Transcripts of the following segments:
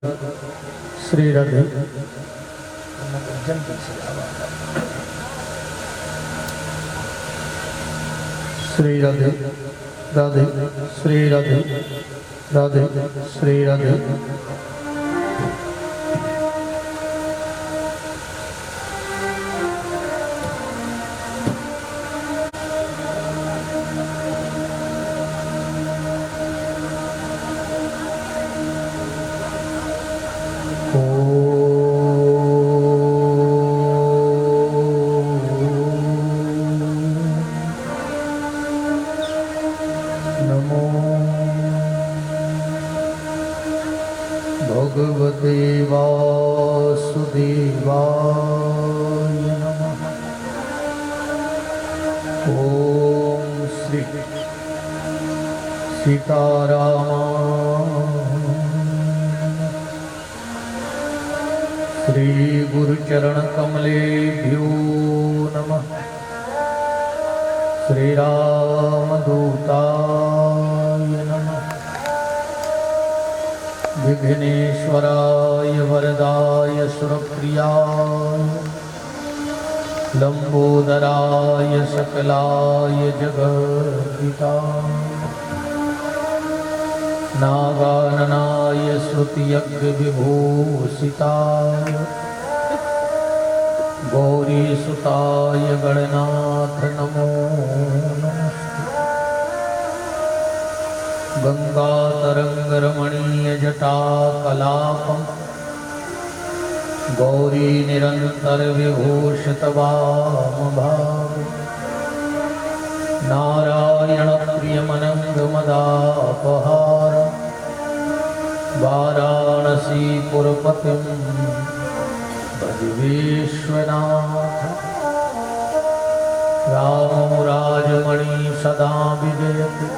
श्री राधे श्री राधे राधे श्री राधे राधे श्री राधे। भगवते वासुदेवाय नमः। ओम श्री सीताराम श्री गुरुचरण कमलेभ्यो नमः। श्री रामदूताय नमः। विघ्नेश्वराय वरदाय सुरप्रियाय लंबोदराय सकलाय जगद्धिताय नागाननाय श्रुतियज्ञ विभूषिताय गौरीसुताय गणनाथ नमो नमः। गंगातरंगरमणीय जटाकलापं गौरी निरंतर विभूषित वामभाग नारायण प्रियमनंगमदापहार वाराणसी पुरपतिं भज विश्वनाथ। रामो राजमणि सदा विजयति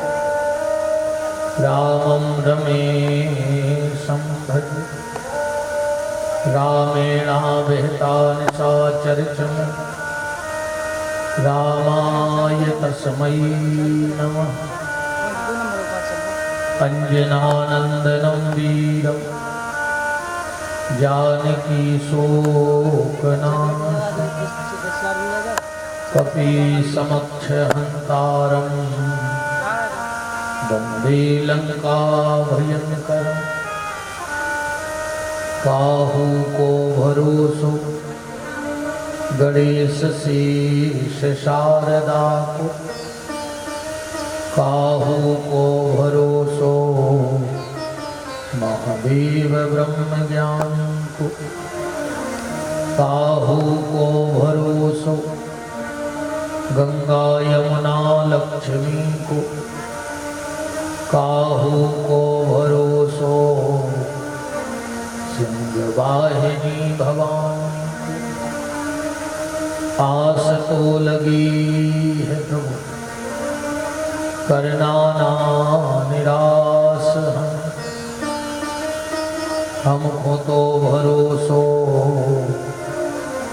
रामं रमेशं भज। रामेणाभिहितानि साचरितं रामाय तस्मै नमः। अंजनानंदनं वीरं जानकी शोकनाशं कपीसमक्षहन्तारं वंदे लंका भयंकर। काहू को भरोसो गणेश शीश शारदा को। काहू को भरोसो महादेव ब्रह्म ज्ञान को। काहू को भरोसो गंगा यमुना लक्ष्मी को। काहू को भरोसो सिंह वाहिनी भवानी को। आस तो लगी है प्रभु करना ना निराश हमको तो भरोसो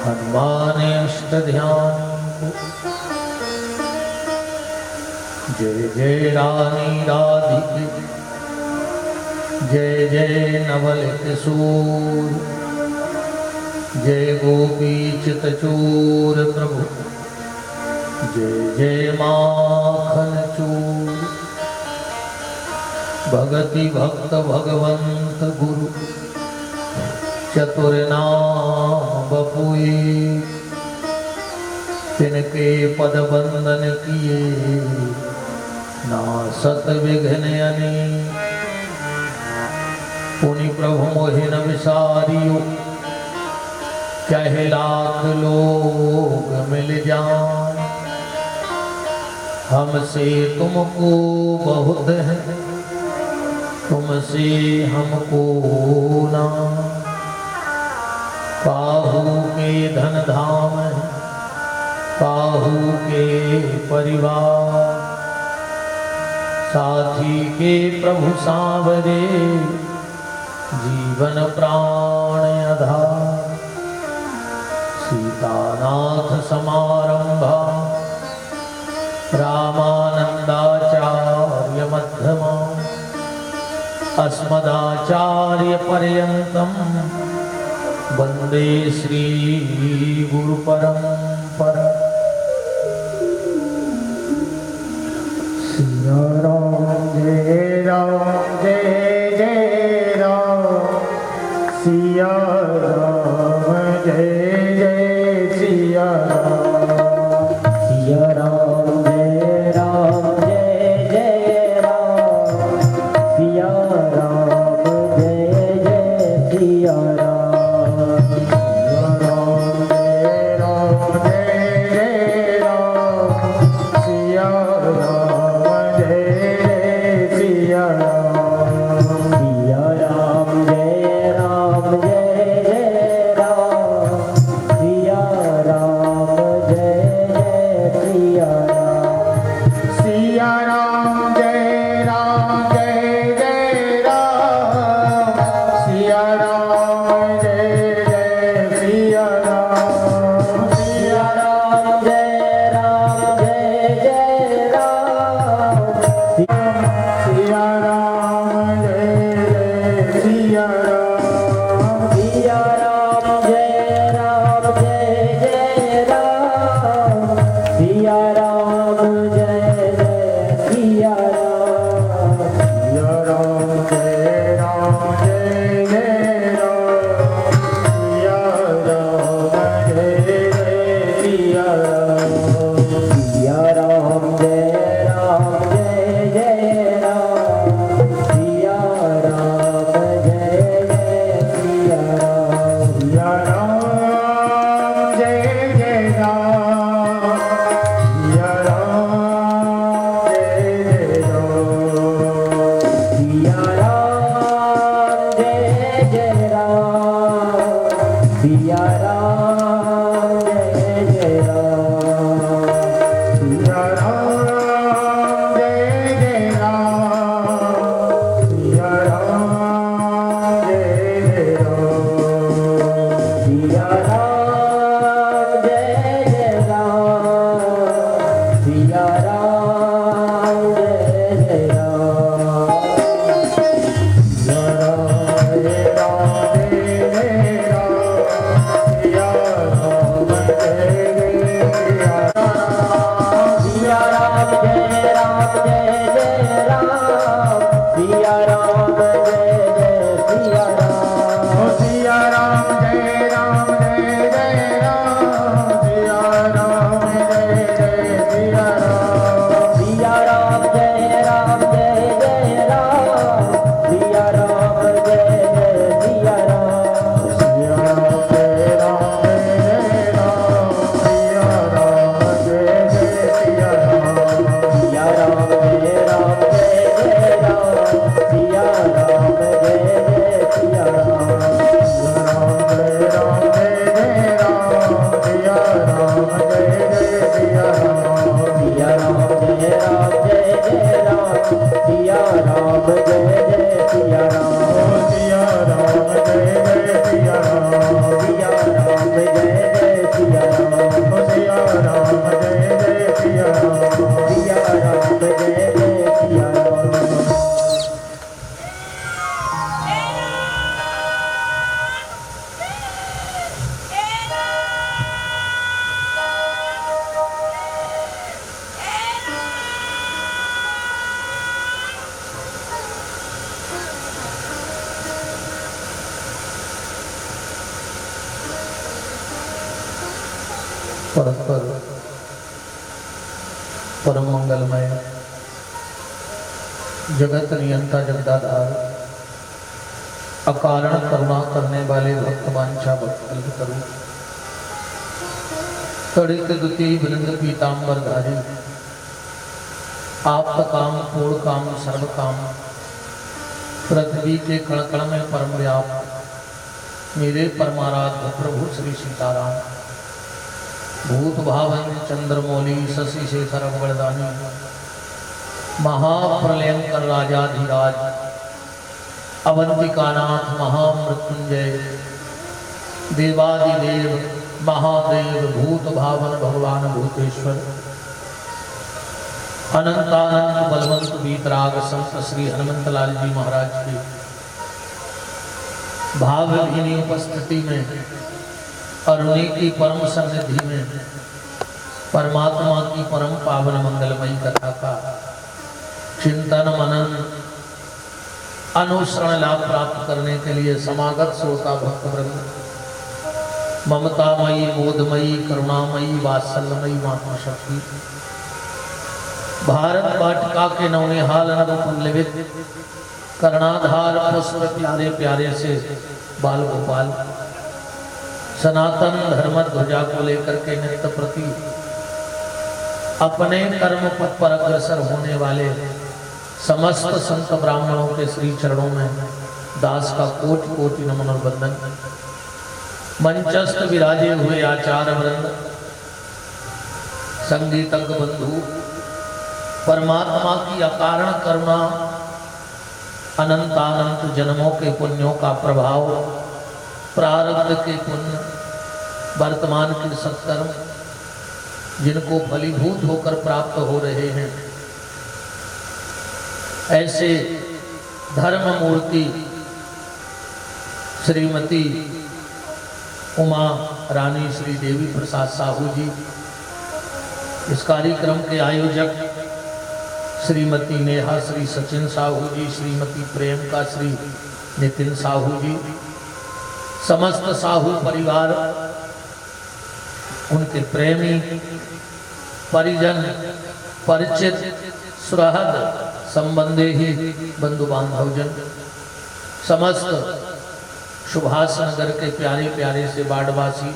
हनुमान इष्ट ध्यान को। जय जय रानी राधिके जय जय नवल किशोर जय गोपी चितचूर प्रभु जय जय माखन चूर। भगति भक्त भगवंत गुरु चतुर नाम बपुए। तिनके पद बंदन किए ना सत विघ्न अनेक। पुनि प्रभु मोहिन विसारियो चाहे लाख लोग मिल जाएं। हमसे तुमको बहुत है तुमसे हमको ना। काहू के धन धाम है काहू के परिवार। साथी के प्रभु सांवरे जीवन प्राण आधार। सीतानाथ समारंभा रामानंदाचार्य मध्यमा। अस्मदाचार्यपर्यन्तं वन्दे श्रीगुरुपरम्परा। सिया राम जय जय राम, सिया राम जय जय सिया राम, सिया राम जय जय राम, सिया राम जय जय सिया राम, सिया राम जय राम, सिया राम जय सिया राम, सिया राम जय राम सिया राम जय सिया राम, सिया राम जय राम सिया राम जय सिया राम, सिया राम जय राम सिया राम जय सिया राम, सिया राम जय राम, सिया राम जय सिया राम, सिया राम जय राम, सिया राम जय सिया राम, सिया राम जय राम, सिया राम जय सिया राम, सिया राम जय राम, सिया राम जय राम, सिया राम जय राम, सिया राम जय राम, सिया राम जय राम, सिया राम जय राम, सिया राम जय राम, सिया राम जय राम, सिया राम जय राम, सिया राम सिया राम जय राम, सिया राम जय सिया राम, सिया राम जय राम, सिया राम जय सिया राम, सिया राम जय राम, सिया राम जय सिया राम, सिया राम जय राम, सिया राम जय सिया राम, सिया राम जय राम, सिया राम जय सिया राम, सिया राम जय राम, सिया राम जय सिया राम, सिया राम जय राम, सिया राम जय सिया राम, सिया राम जय सिया राम, सिया राम जय सिया राम, सिया राम जय सिया राम, सिया राम जय सिया राम। परस्पर परम मंगलमय जगत नियंता जगदाधार अकारण करुणा करने वाले भक्त वांछा भक्त करूं तड़ित दुति वृंद पीतांबर धारी आप काम पूर्ण काम सर्व काम पृथ्वी के कण कण में परम व्याप्त मेरे परमाराध्य प्रभु श्री सीताराम भूत भावन चंद्रमौली शशि शेखर वरदानी महाप्रलयंकर राजाधिराज अवंतिकानाथ महामृत्युंजय देवादिदेव महादेव भूत भावन भगवान भूतेश्वर अनंतानंद बलवंत वीतराग संत श्री हनुमंत लाल जी महाराज की भावहीनी उपस्थिति में और उन्हीं की परम सन्निधि में परमात्मा की परम पावन मंगलमयी कथा का चिंतन मनन अनुसरण लाभ प्राप्त करने के लिए समागत श्रोता भक्त वृंद, ममतामयी बोधमयी करुणामयी वात्सल्यमयी माता शक्ति, भारत वाटिका के नवनिहाल नवपल्लवित कर्णाधार पुष्प प्यारे प्यारे से बाल गोपाल सनातन धर्म ध्वजा को लेकर के नित्य प्रति अपने कर्म पथ पर अग्रसर होने वाले समस्त संत ब्राह्मणों के श्री चरणों में दास का कोटि कोटि नमन और वंदन। मंचस्थ विराजे हुए आचार्य वृंद, संगीतज्ञ बंधु, परमात्मा की अकारण करुणा, अनंतानंत जन्मों के पुण्यों का प्रभाव, प्रारब्ध के पुण्य, वर्तमान के सत्कर्म जिनको फलीभूत होकर प्राप्त हो रहे हैं, ऐसे धर्म मूर्ति श्रीमती उमा रानी श्री देवी प्रसाद साहू जी, इस कार्यक्रम के आयोजक श्रीमती नेहा श्री सचिन साहू जी, श्रीमती प्रेमका श्री नितिन साहू जी, समस्त साहू परिवार, उनके प्रेमी परिजन परिचित सुहृद संबंधी ही बंधु बांधवजन, समस्त सुभाष नगर के प्यारे प्यारे से बाढ़वासी,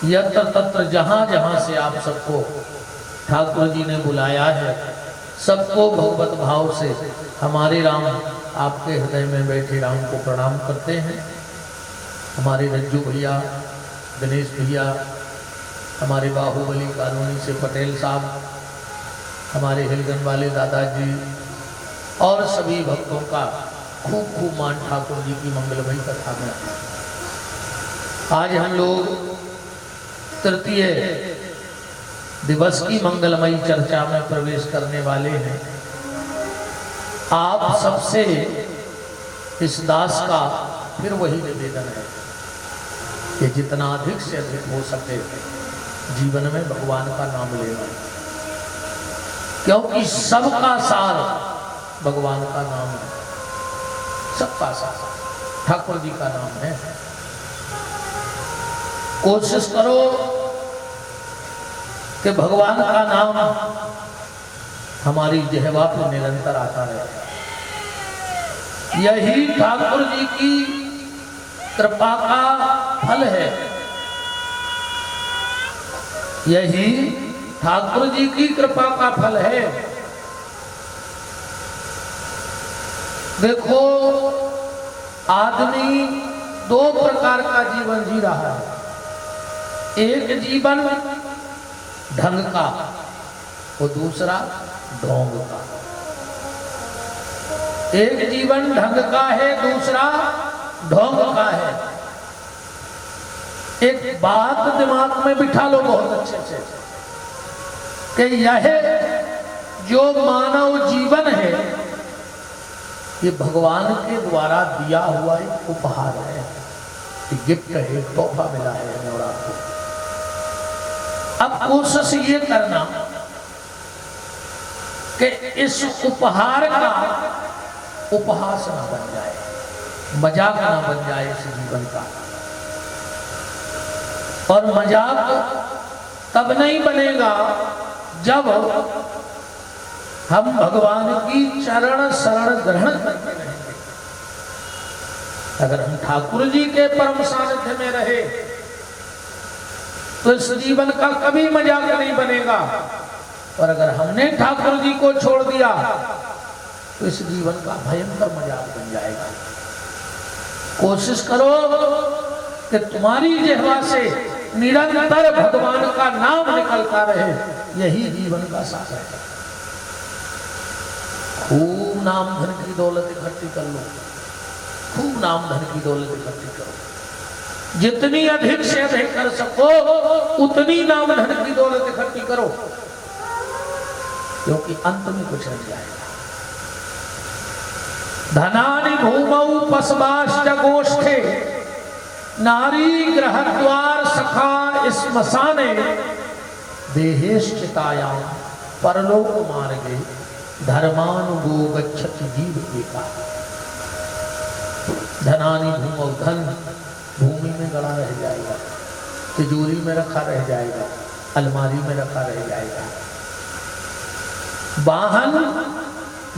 यत्र तत्र जहाँ जहाँ से आप सबको ठाकुर जी ने बुलाया है, सबको भगवत भाव से हमारे राम आपके हृदय में बैठे राम को प्रणाम करते हैं। हमारे रज्जू भैया, गणेश भैया, हमारे बाहुबली कॉलोनी से पटेल साहब, हमारे हिलगन वाले दादाजी और सभी भक्तों का खूब खूब मान ठाकुर जी की मंगलमयी कथा में। आज हम लोग तृतीय दिवस की मंगलमयी चर्चा में प्रवेश करने वाले हैं। आप सबसे इस दास का फिर वही निवेदन है कि जितना अधिक से अधिक हो सके जीवन में भगवान का नाम लेना, क्योंकि सबका सार भगवान का नाम है, सबका सार ठाकुर जी का नाम है। कोशिश करो कि भगवान का नाम हमारी जिह्वा पर निरंतर आता रहे। यही ठाकुर जी की कृपा का फल है, यही ठाकुर जी की कृपा का फल है। देखो, आदमी दो प्रकार का जीवन जी रहा है। एक जीवन ढंग का और दूसरा ढोंग का। एक जीवन ढंग का है, दूसरा ढोंग का है। एक बात दिमाग में बिठा लो बहुत अच्छे से कि यह जो मानव जीवन है, ये भगवान के द्वारा दिया हुआ एक उपहार है, एक गिफ्ट है, एक तोहफा मिला है हमें और आपको। अब कोशिश ये करना कि इस उपहार का उपहास ना बन जाए, मजाक ना बन जाए इस जीवन का। और मजाक तब नहीं बनेगा जब हम भगवान की चरण शरण ग्रहण करते रहेंगे। अगर हम ठाकुर जी के परम सानिध्य में रहे तो इस जीवन का कभी मजाक नहीं बनेगा, और अगर हमने ठाकुर जी को छोड़ दिया तो इस जीवन का भयंकर मजाक बन जाएगा। कोशिश करो कि तुम्हारी जिह्वा से निरंतर भगवान का नाम निकलता रहे, यही जीवन का सार है। खूब नाम धन की दौलत इकट्ठी कर लो, खूब नाम धन की दौलत इकट्ठी करो, जितनी अधिक से अधिक कर सको उतनी नाम धन की दौलत इकट्ठी करो। क्योंकि अंत में कुछ नहीं जाएगा। धनानि भूमौ पशवाश्च गोष्ठे नारी गृहद्वार सखा श्मशाने देहेश्चितायां परलोक मार्गे धर्मानुगो गच्छति जीव एका। धनानि भूमौ, धन भूमि में गड़ा रह जाएगा, तिजोरी में रखा रह जाएगा, अलमारी में रखा रह जाएगा। वाहन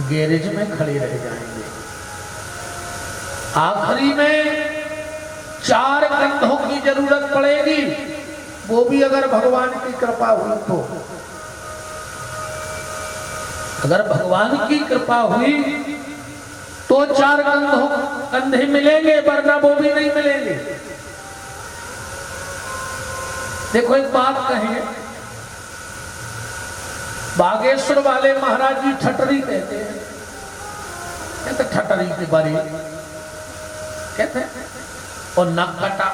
गैरेज में खड़े रह जाएंगे। आखिरी में 4 कंधों की जरूरत पड़ेगी, वो भी अगर भगवान की कृपा हुई तो। अगर भगवान की कृपा हुई तो 4 कंधे मिलेंगे, वरना वो भी नहीं मिलेंगे। देखो एक बात कहें, बागेश्वर वाले महाराज जी ठटरी कहते हैं, कहते ठटरी के बारे कहते हैं, और नक कटा,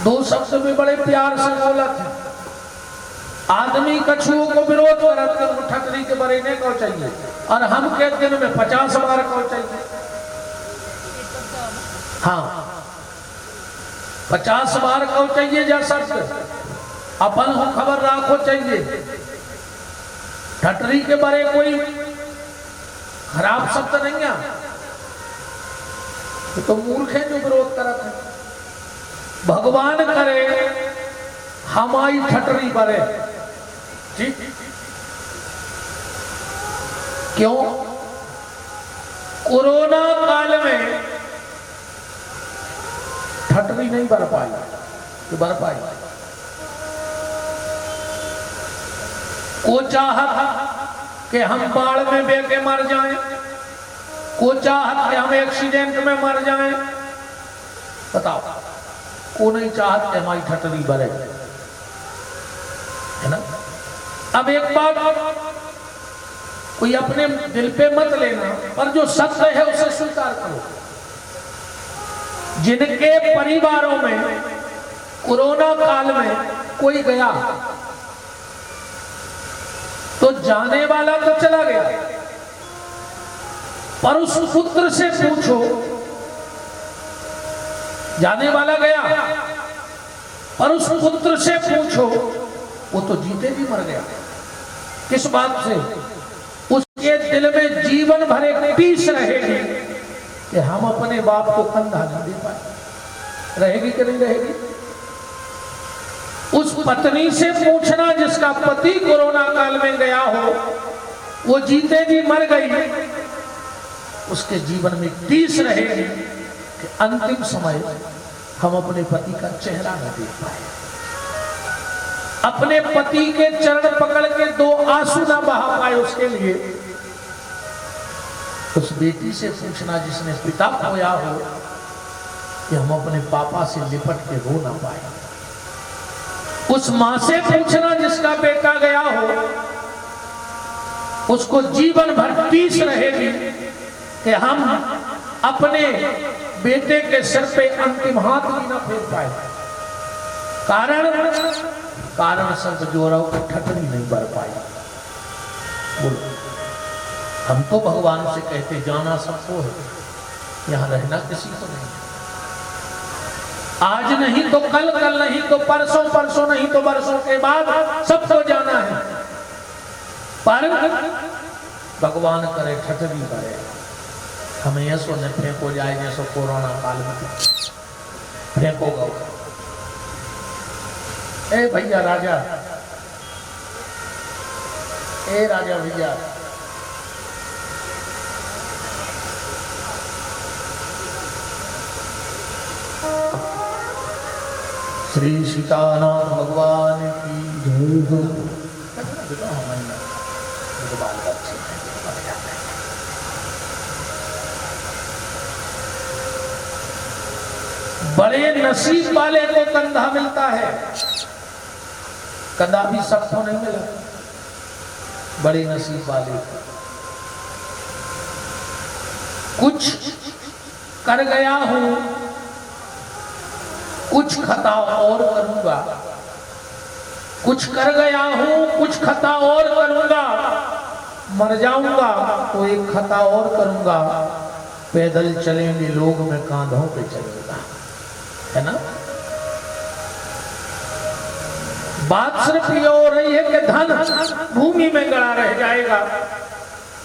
2 शब्द में बड़े प्यार से बोला था। आदमी कछुओं को विरोध करते हैं, ठटरी के बारे ने कहो चाहिए, और हम कहते हैं में 50 बार कहो चाहिए। हाँ, 50 बार कहो चाहिए जा शब्द, अपन हो खबर राखो चाहिए। ठटरी के बारे कोई खराब शब्द नहीं है, तो मूर्ख है जो विरोध करते हैं। भगवान करे हमारी ठटरी बरे, ठीक? क्यों? कोरोना काल में ठटरी नहीं बर पाई, तो बर पाई। को चाहत कि हम बाढ़ में बह के मर जाएं, को चाहत कि हम एक्सीडेंट में मर जाएं, बताओ। को नहीं चाहत कि हमारी ठटरी बरे, है ना? अब एक बात कोई अपने दिल पे मत लेना, पर जो सत्य है उसे स्वीकार करो। जिनके परिवारों में कोरोना काल में कोई गया तो जाने वाला तो चला गया, पर उस पुत्र से पूछो, जाने वाला गया, पर उस पुत्र से पूछो, वो तो जीते भी मर गया। किस बात से? उसके दिल में जीवन भर एक टीस रहेगी कि हम अपने बाप को कंधा नहीं दे पाए। रहेगी कि नहीं रहेगी? उस पत्नी से पूछना जिसका पति कोरोना काल में गया हो, वो जीते जी मर गई, उसके जीवन में टीस रहेगी कि अंतिम समय हम अपने पति का चेहरा न देख पाए, अपने पति के चरण पकड़ के 2 आंसू ना बहा पाए। उसके लिए उस बेटी से पूछना जिसने पिता खोया हो कि हम अपने पापा से लिपट के रो ना पाए। उस मां से पूछना जिसका बेटा गया हो, उसको जीवन भर टीस रहेगी कि हम अपने बेटे के सिर पे अंतिम हाथ भी ना फेर पाए। कारण सब जोड़ा ठटरी नहीं बर पाई। बोलो, हम तो भगवान से कहते जाना सबको है, यहां रहना किसी को नहीं। आज नहीं तो कल, कल नहीं तो परसों, परसों नहीं तो बरसों के बाद सबको जाना है। पर भगवान करे ठटरी करे, हमें ऐसो न फेंको जाए जैसो कोरोना काल में फेंको गो। ए भैया राजा, ए राजा भैया, श्री सीतानाथ भगवान की जय हो। बड़े नसीब वाले को कंधा मिलता है, कंधा भी सबको नहीं मिला। बड़े नसीब वाले को कुछ कर गया हूं, कुछ खता और करूंगा, कुछ कर गया हूं, कुछ खता और करूंगा, मर जाऊंगा तो एक खता और करूंगा, पैदल चलेंगे लोग मैं कांधों पे चलूंगा, है ना। बात सिर्फ ये हो रही है कि धन भूमि में गड़ा रह जाएगा,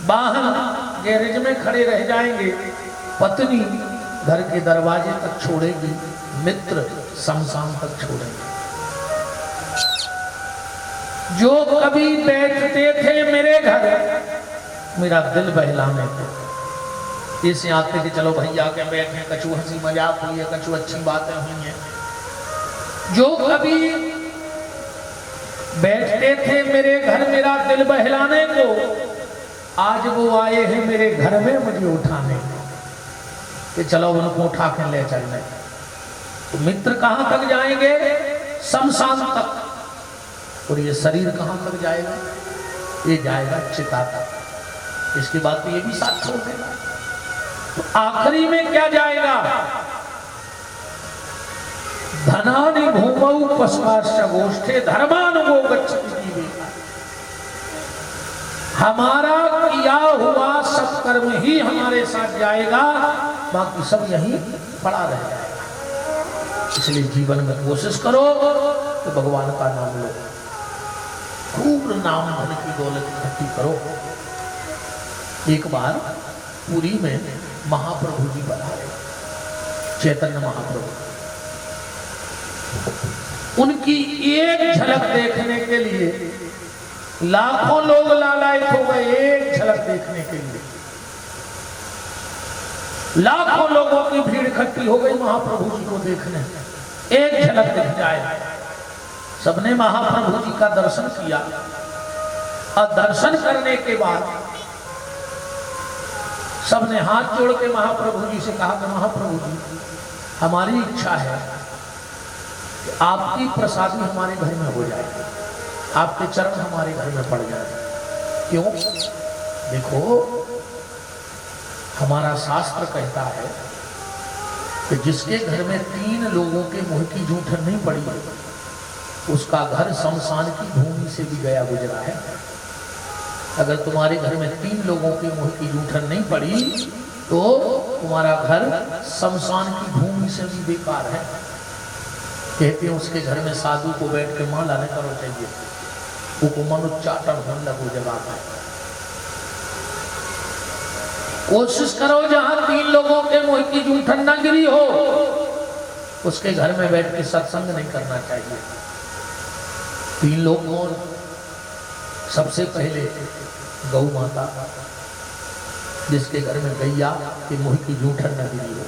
वाहन गैरेज में खड़े रह जाएंगे, पत्नी घर के दरवाजे तक छोड़ेगी, मित्र शमशान तक छोड़ेंगे। जो कभी बैठते थे मेरे घर मेरा दिल बहलाने को, इसे आते कि चलो भैया के बैठे, कछु हंसी मजाक हुई है, कछु अच्छी बातें हुई हैं। जो कभी बैठते थे मेरे घर मेरा दिल बहलाने को, आज वो आए हैं मेरे घर में मुझे उठाने को कि चलो उनको उठा के ले चलने। तो मित्र कहां तक जाएंगे? शमशान तक। और ये शरीर कहां तक जाएगा? ये जाएगा चिता तक। इसके बाद तो ये भी साथ छोड़ देगा। तो आखिरी में क्या जाएगा? धनानि भूमौ पश्चाश्च गोष्ठे धर्मानुगो गच्छति जीवे। हमारा किया हुआ सब कर्म ही हमारे साथ जाएगा, बाकी सब यहीं पड़ा रह जाएगा। इसलिए जीवन में कोशिश करो तो भगवान का नाम लो, खूब नाम धन की दौलत इकट्ठी करो। एक बार पुरी में महाप्रभु जी पधारे, चैतन्य महाप्रभु। उनकी एक झलक देखने के लिए लाखों लोग लालायित हो गए, एक झलक देखने के लिए लाखों लोगों की भीड़ इकट्ठी हो गई महाप्रभु जी को देखने, एक झलक दिख जाए। सबने महाप्रभु जी का दर्शन किया और दर्शन करने के बाद सबने हाथ जोड़ के महाप्रभु जी से कहा कि महाप्रभु जी, हमारी इच्छा है कि आपकी प्रसादी हमारे घर में हो जाए, आपके चरण हमारे घर में पड़ जाए। क्यों? देखो, हमारा शास्त्र कहता है कि जिसके घर में 3 लोगों के मुंह की जूठन नहीं पड़ी उसका घर शमशान की भूमि से भी गया गुजरा है। अगर तुम्हारे घर में 3 लोगों के मुंह की जूठन नहीं पड़ी तो तुम्हारा घर शमशान की भूमि से भी बेकार है। कहते हैं उसके घर में साधु को बैठ के माला नहीं करो चाहिए, वो मनुच्चाटन होने लगो जगह है। कोशिश करो जहां 3 लोगों के मुंह की जूठन न गिरी हो उसके घर में बैठ के सत्संग नहीं करना चाहिए। 3 लोग और सबसे पहले गौ माता, जिसके घर में गैया के मुंह की जूठन न गिरी हो।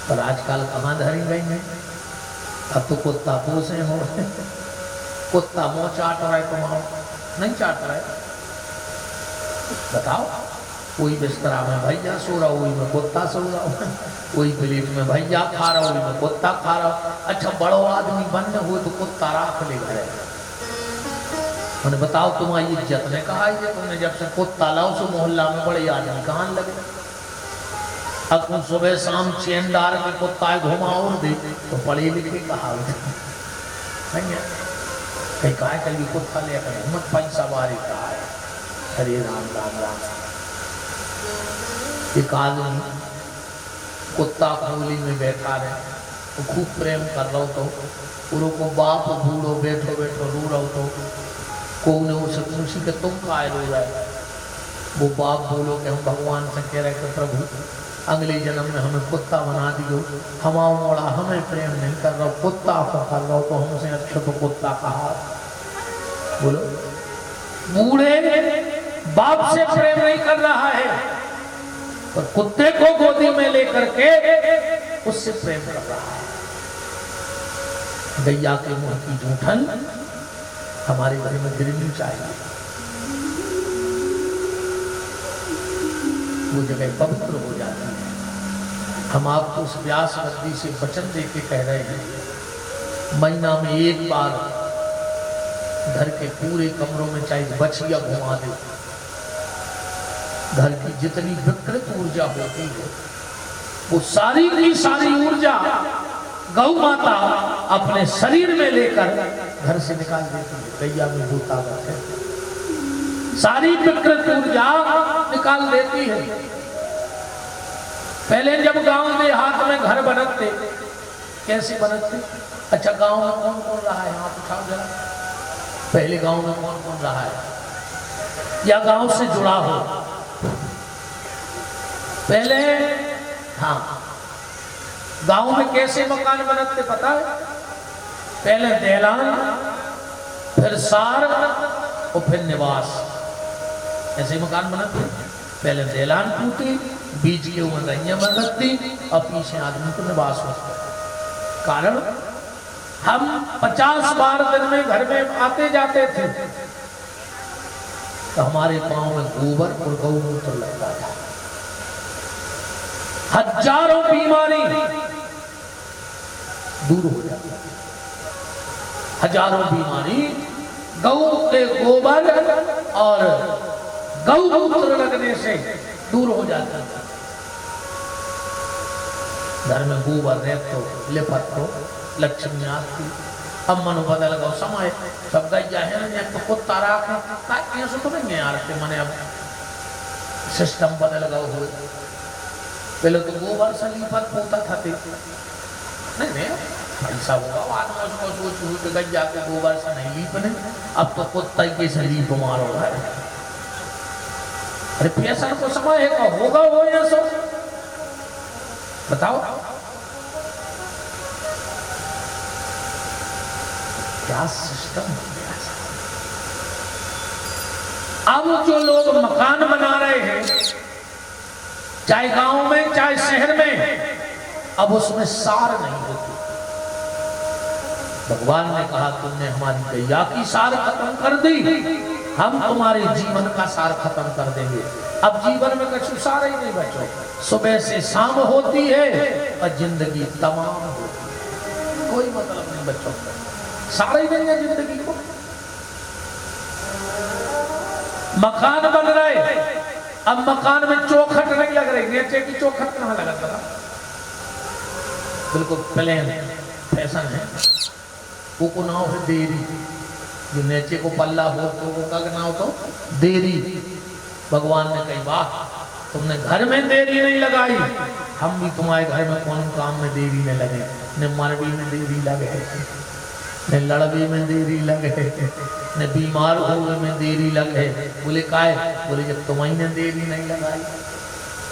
पर आजकल कहाँ धरी गई है? अब तो कुत्ता पोसे हो, कुत्ता मुंह चाट रहा है, तुम्हारा नहीं चाट रहा है। बताओ, कोई बिस्तरा में भैया सो रहा, वही में कुत्ता सो रहा, कोई प्लेट में भैया खा रहा, वही में कुत्ता खा रहा। अच्छा, बड़ो आदमी बनने हुए तो कुत्ता राख ले गए। मैंने बताओ, तुम्हारी इज्जत ने कहा है, तुमने जब से कुत्ता लाओ सो मोहल्ला में बड़े आदमी कहाँ लगे। अब तुम सुबह शाम चैन डाल के कुत्ता घुमाओ दे तो पढ़े लिखे कहा नहीं है। कहीं कहा कल कुत्ता लेकर हिम्मत पैसा बारी कहा है। हरे राम राम राम। एक आदमी कुत्ता खोली में बैठा रहे तो खूब प्रेम कर रहा हो तो पूरों को बाप बूढ़ो बैठो बैठो रो रहा हो तो को ने उसे पूछी कि तुम काय रो रहे। वो बाप बोलो कि हम भगवान से कह रहे कि प्रभु अगले जन्म में हमें कुत्ता बना दियो, हमारा मोड़ा हमें प्रेम नहीं कर रहा, कुत्ता को कर रहा हो तो हमसे अच्छा तो कुत्ता कहा। बोलो, बूढ़े बाप से प्रेम नहीं कर रहा है पर कुत्ते को गोदी में लेकर के उससे प्रेम कर रहा है। गैया के मुंह की जूठन हमारे घर में गिरनी चाहिए, वो जगह पवित्र हो जाती है। हम आपको उस व्यास नदी से वचन दे के कह रहे हैं, महीना में एक बार घर के पूरे कमरों में चाहे बछिया घुमा दे, घर की जितनी विकृत ऊर्जा होती है वो सारी की सारी ऊर्जा गौ माता अपने शरीर में लेकर घर से निकाल देती है। गैया में वो ताकत है, सारी विकृत ऊर्जा निकाल देती है। पहले जब गांव में हाथ में घर बनते, कैसे बनते? अच्छा, गांव में कौन कौन रहा है यहाँ पूछा जरा, पहले गांव में कौन कौन रहा है या गांव से जुड़ा हो? पहले हाँ, गांव में कैसे मकान बनते पता है? पहले देलान, फिर सार और फिर निवास, ऐसे मकान बनाते। पहले देलान टूटी, बीच के ऊपर रैया बनती और पीछे आदमी को निवास होता। कारण हम 50 बार दिन में घर में आते जाते थे तो हमारे पांव में गोबर और गौमूत्र लगता था। हजारों बीमारी दूर हो जाती, हजारों बीमारी गौ के गोबर और गौमूत्र लगने से दूर हो जाता है। घर में गोबर रहे तो लिपट तो लक्ष्मी आती। अब मन बदल गो समय सब गैया है ना, तो कुत्ता राखे ऐसे तो नहीं यार के मने अब सिस्टम बदल गो हुए। पहले तो गोबर से लिपट पोता था नहीं ऐसा होगा आदमी उसको सोच गैया के गोबर से नहीं लीपने, अब तो कुत्ता के से लीप मारो है। अरे फैशन को समय है का होगा वो या सो बताओ क्या सिस्टम हो गया। अब जो लोग मकान बना रहे हैं चाहे गांव में चाहे शहर में, अब उसमें सार नहीं होती। भगवान ने कहा तुमने हमारी गैया की सार खत्म कर दी, हम तुम्हारे जीवन का सार खत्म कर देंगे। अब जीवन में कुछ सार ही नहीं बचो। सुबह से शाम होती है और जिंदगी तमाम होती है, कोई मतलब नहीं बच्चों, सारा ही नहीं है जिंदगी को। मकान बन रहे, अब मकान में चौखट नहीं लग रही, नीचे की चौखट कहां लगा था? बिल्कुल प्लेन फैशन है। वो को नाव है देरी, जो नीचे को पल्ला हो तो वो का नाव तो देरी। भगवान ने कही वाह तुमने घर में देरी नहीं लगाई, हम भी तुम्हारे घर में कौन काम में देरी नहीं लगे। न मरवी में देरी लगे, न लड़वे में देरी लगे, न बीमार होने में देरी लगे। बोले काय? बोले जब तुम्हें देरी नहीं लगाई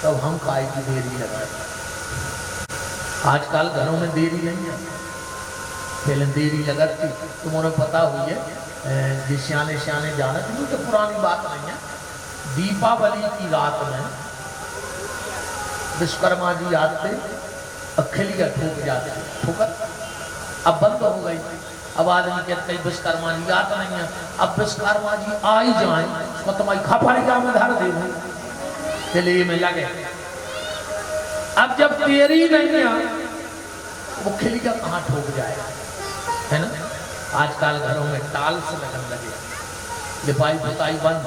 तब हम काय की देरी लगाए। आजकल घरों में देरी नहीं है, पहले देरी लगती। तुम्हारे पता हुई है जिस सियाने सियाने जाना, तो पुरानी बात नहीं है। दीपावली की रात में विश्वकर्मा जी आते, अखिलिया ठोक जाते, ठोकर अब बंद हो गई। अब आदमी कहते हैं विश्वकर्मा जी आता नहीं है। अब विश्वकर्मा जी आ ही जाए तो तुम्हारी खपड़िया में धर दे दिल्ली में लगे। अब जब तेरी नहीं है वो खिलिया कहाँ ठोक जाएगा, है ना? आजकल घरों में टाल्स लगन लगे, लिपाई पुताई बंद,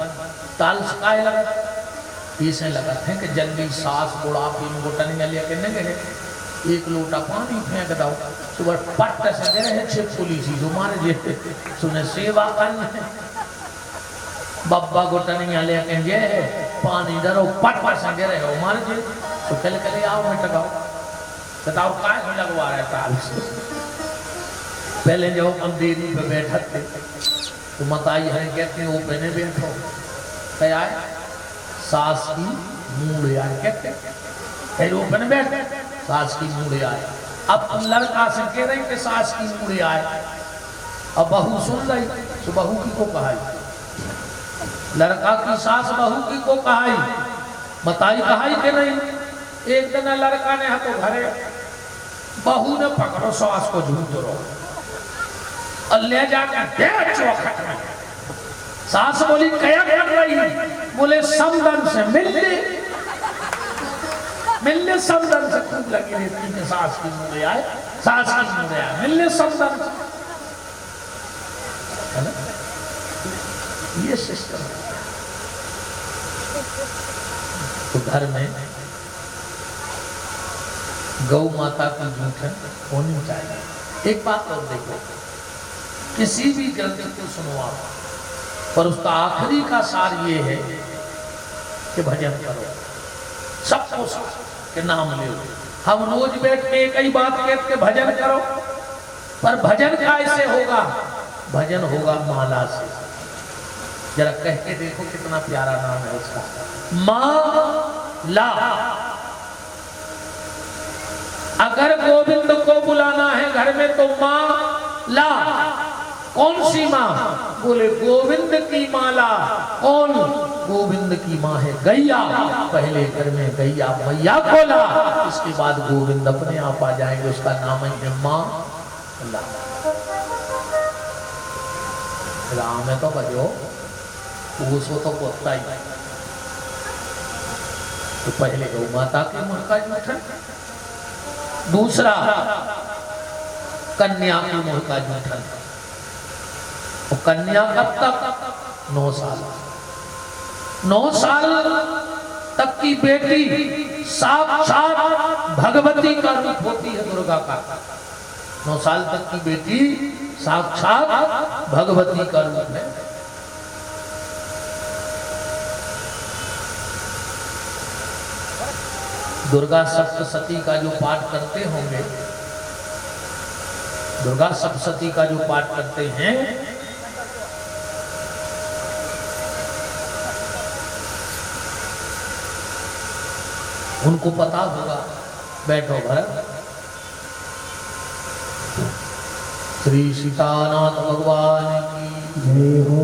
टाल्स काय लगा? इसे लगा है कि जल्दी सास बुढ़ापी में घुटने लेके न गए, एक लोटा पानी फेंक दो, सुबह पट्ट सजे रहे छिप पुलिस जो मारे जेते सुने सेवा करने बब्बा घुटने लेके जे पानी डरो पट सजे रहे हो मारे जे तो कल कल आओ में टकाओ बताओ काय लगवा रहे टाल्स। पहले जब हम देरी पे बैठे थे तो मताई है कहते हैं वो पहने बैठो क्या है सास की मूड़ आए, कहते फिर वो पहने बैठे सास की मूड़ आए। अब लड़का से कह रहे कि सास की मूड़ आए, अब बहू सुन रही तो बहू की को कहाई, लड़का की सास बहू की को कहाई, मताई कहाई के नहीं। एक दिन लड़का ने हाथों घरे बहू ने पकड़ो सास को झूठ रहो और ले जाकर चौखट में। सास बोली क्या कर रही? बोले समदन से मिलने समदन से खूब लगी रहती है। सास की मुझे आए, सास की मुझे आए, मिलने समदन से, है ना? ये सिस्टम तो घर में गौ माता की जूठन होनी चाहिए। एक बात और देखो, किसी भी ग्रंथ को सुनो आप, पर उसका आखिरी का सार ये है कि भजन करो, सबको के नाम ले। हम रोज बैठ के एक ही बात कहते भजन करो, पर भजन कैसे होगा? भजन होगा माला से। जरा कह के देखो कितना प्यारा नाम है उसका, माला। अगर गोविंद को बुलाना है घर में तो माला। कौन सी माँ? बोले गोविंद की माला। कौन? गोविंद की माँ है गैया। पहले घर में गैया मैया खोला, इसके बाद गोविंद अपने आप आ जाएंगे। उसका नाम है माँ ला। राम है तो बजो, उसको तो पोता ही। तो पहले गौ माता के मुख का जूठन, दूसरा कन्या के मुख का जूठन। और कन्या कब तक? 9 साल। 9 साल तक की बेटी साक्षात भगवती का रूप होती है, दुर्गा का। 9 साल तक की बेटी साक्षात भगवती का रूप है। दुर्गा सप्तशती का जो पाठ करते होंगे, दुर्गा सप्तशती का जो पाठ करते हैं, उनको पता होगा। बैठो भरत। श्री सीतानाथ भगवान की जय हो।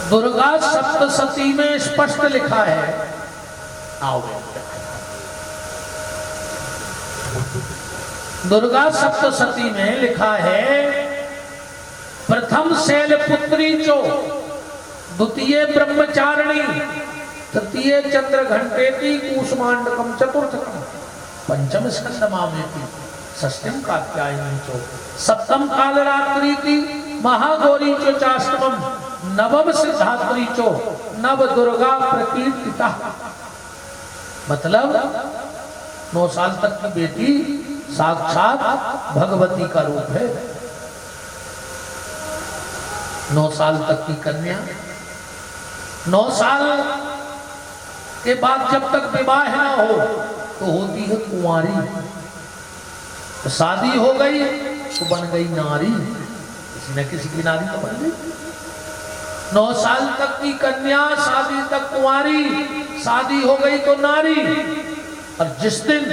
दुर्गा सप्तशती में स्पष्ट लिखा है, आओ दुर्गा सप्तशती में लिखा है, प्रथम शैलपुत्री चो, द्वितीय ब्रह्मचारिणी, तृतीय चंद्र घंटेति, कूष्मांडकम चतुर्थकम, पंचम स्कंदमामेति, षष्ठम कात्यायनी चो, सप्तम कालरात्रि, महागौरी चो चाष्टमम, नवम सिद्धात्री चो, नव दुर्गा प्रकीर्तिता। मतलब 9 साल तक की बेटी साक्षात भगवती का रूप है। 9 साल तक की कन्या, 9 साल के बाद जब तक विवाह ना हो तो होती है कुंवारी। तो शादी हो गई तो बन गई नारी, किसी न किसी की नारी तो बन गई। 9 साल तक की कन्या, शादी तक कुंवारी, शादी हो गई तो नारी। और जिस दिन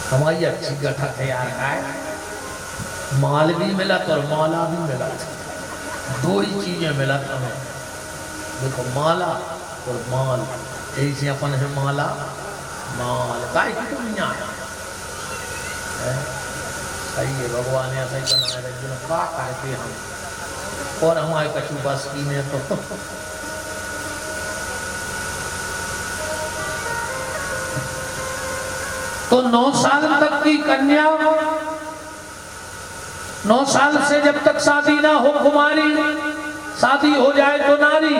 हमारी अच्छी गठा तैयार है, माल भी मिला तो माला भी मिला, 2 ही चीजें मिला हमें। देखो माला और माल, ऐसे अपन है माला माल का ही तो नहीं आया है। सही है, भगवान ने ऐसा ही बनाया है। का कहते हम और हमारे कछु बस की में तो 9 साल तक की कन्या, 9 साल से जब तक शादी ना हो कुमारी, शादी हो जाए तो नारी।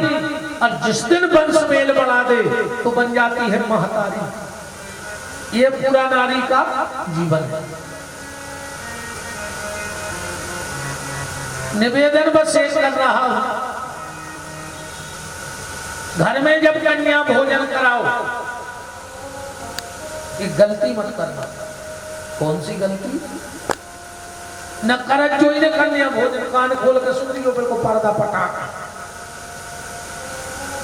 और जिस दिन वंश मेल बढ़ा दे तो बन जाती है महतारी। ये पूरा नारी का जीवन है। निवेदन बस एक कर रहा हूं, घर में जब कन्या भोजन कराओ, एक गलती मत करना। कौन सी गलती? न करत जो ने कन्या भोजन, कान खोल के सुन लियो, बिल्कुल पर्दा पटाखा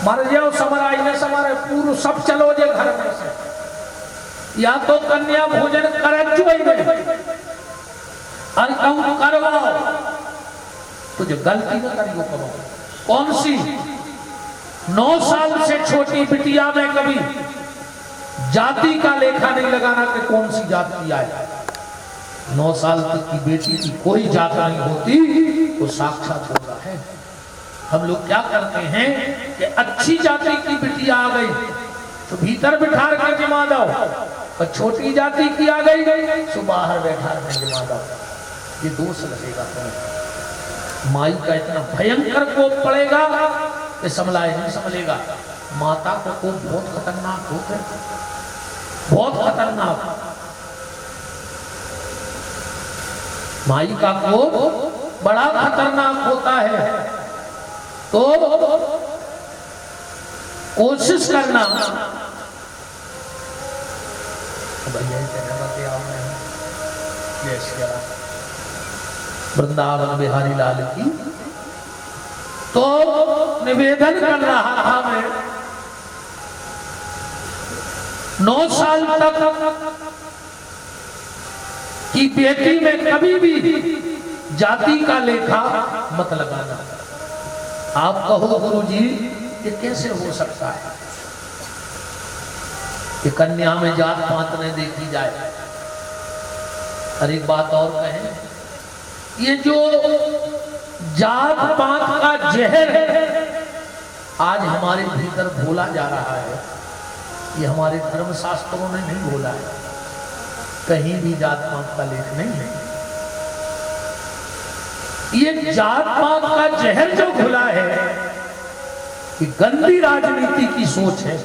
मर जाओ, समराई न समारे पूर्व सब चलो जे घर में से। या तो कन्या भोजन करत जो नहीं और कहूं करवाओ, तो जो गलती न करियो करो। कौन सी? 9 साल से छोटी बिटिया में कभी जाति का लेखा नहीं लगाना कि कौन सी जाति आए। 9 साल तक की बेटी की कोई जात नहीं होती, वो साक्षात होता है। हम लोग क्या करते हैं कि अच्छी जाति की बिटिया आ गई तो भीतर बिठा के जमा दो, और छोटी जाति की आ गई सो बाहर बैठा रहेंगे माता, ये दोष लगेगा तुम्हें। माई का इतना भयंकर कोप पड़ेगा कि संभलाए नहीं संभलेगा। माता का कोप बहुत खतरनाक होता है, बहुत खतरनाक। माई का कोप बड़ा खतरनाक होता है। तो कोशिश करना वृंदावन बिहारी लाल की तो निवेदन कर रहा था मैं 9 साल तक की बेटी में कभी भी जाति का लेखा मत लगाना। आप कहो गुरुजी ये कैसे हो सकता है कि कन्या में जात पात न देखी जाए। और एक बात और कहें, ये जो जात पात का जहर है आज हमारे भीतर भोला जा रहा है, ये हमारे धर्म शास्त्रों ने नहीं भोला है, कहीं भी जात पात का लेख नहीं है। ये जात पात का जहर जो घुला है कि गंदी राजनीति की सोच है,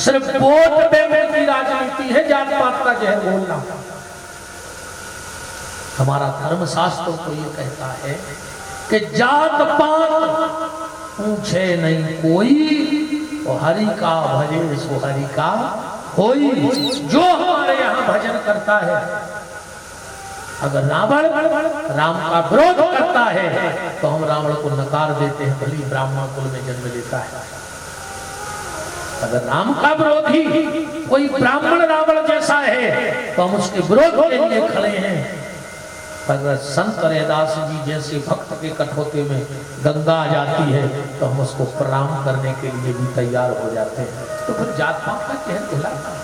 सिर्फ वोट देने की राजनीति है जात पात का जहर घोलना। हमारा धर्म शास्त्र तो ये कहता है कि जात पात पूछे नहीं कोई, तो हरि का भजे सो हरि का होई। जो हमारे यहाँ भजन करता है, अगर रावण राम का विरोध करता है तो हम रावण को नकार देते हैं, भली ब्राह्मण कुल में जन्म लेता है। अगर राम का विरोधी कोई ब्राह्मण रावण जैसा है तो हम उसके विरोध के लिए खड़े हैं। अगर संत रैदास जी जैसे भक्त के कठौते में गंगा आ जाती है तो हम उसको प्रणाम करने के लिए भी तैयार हो जाते हैं। तो फिर जात पात का कहर कहलाता है।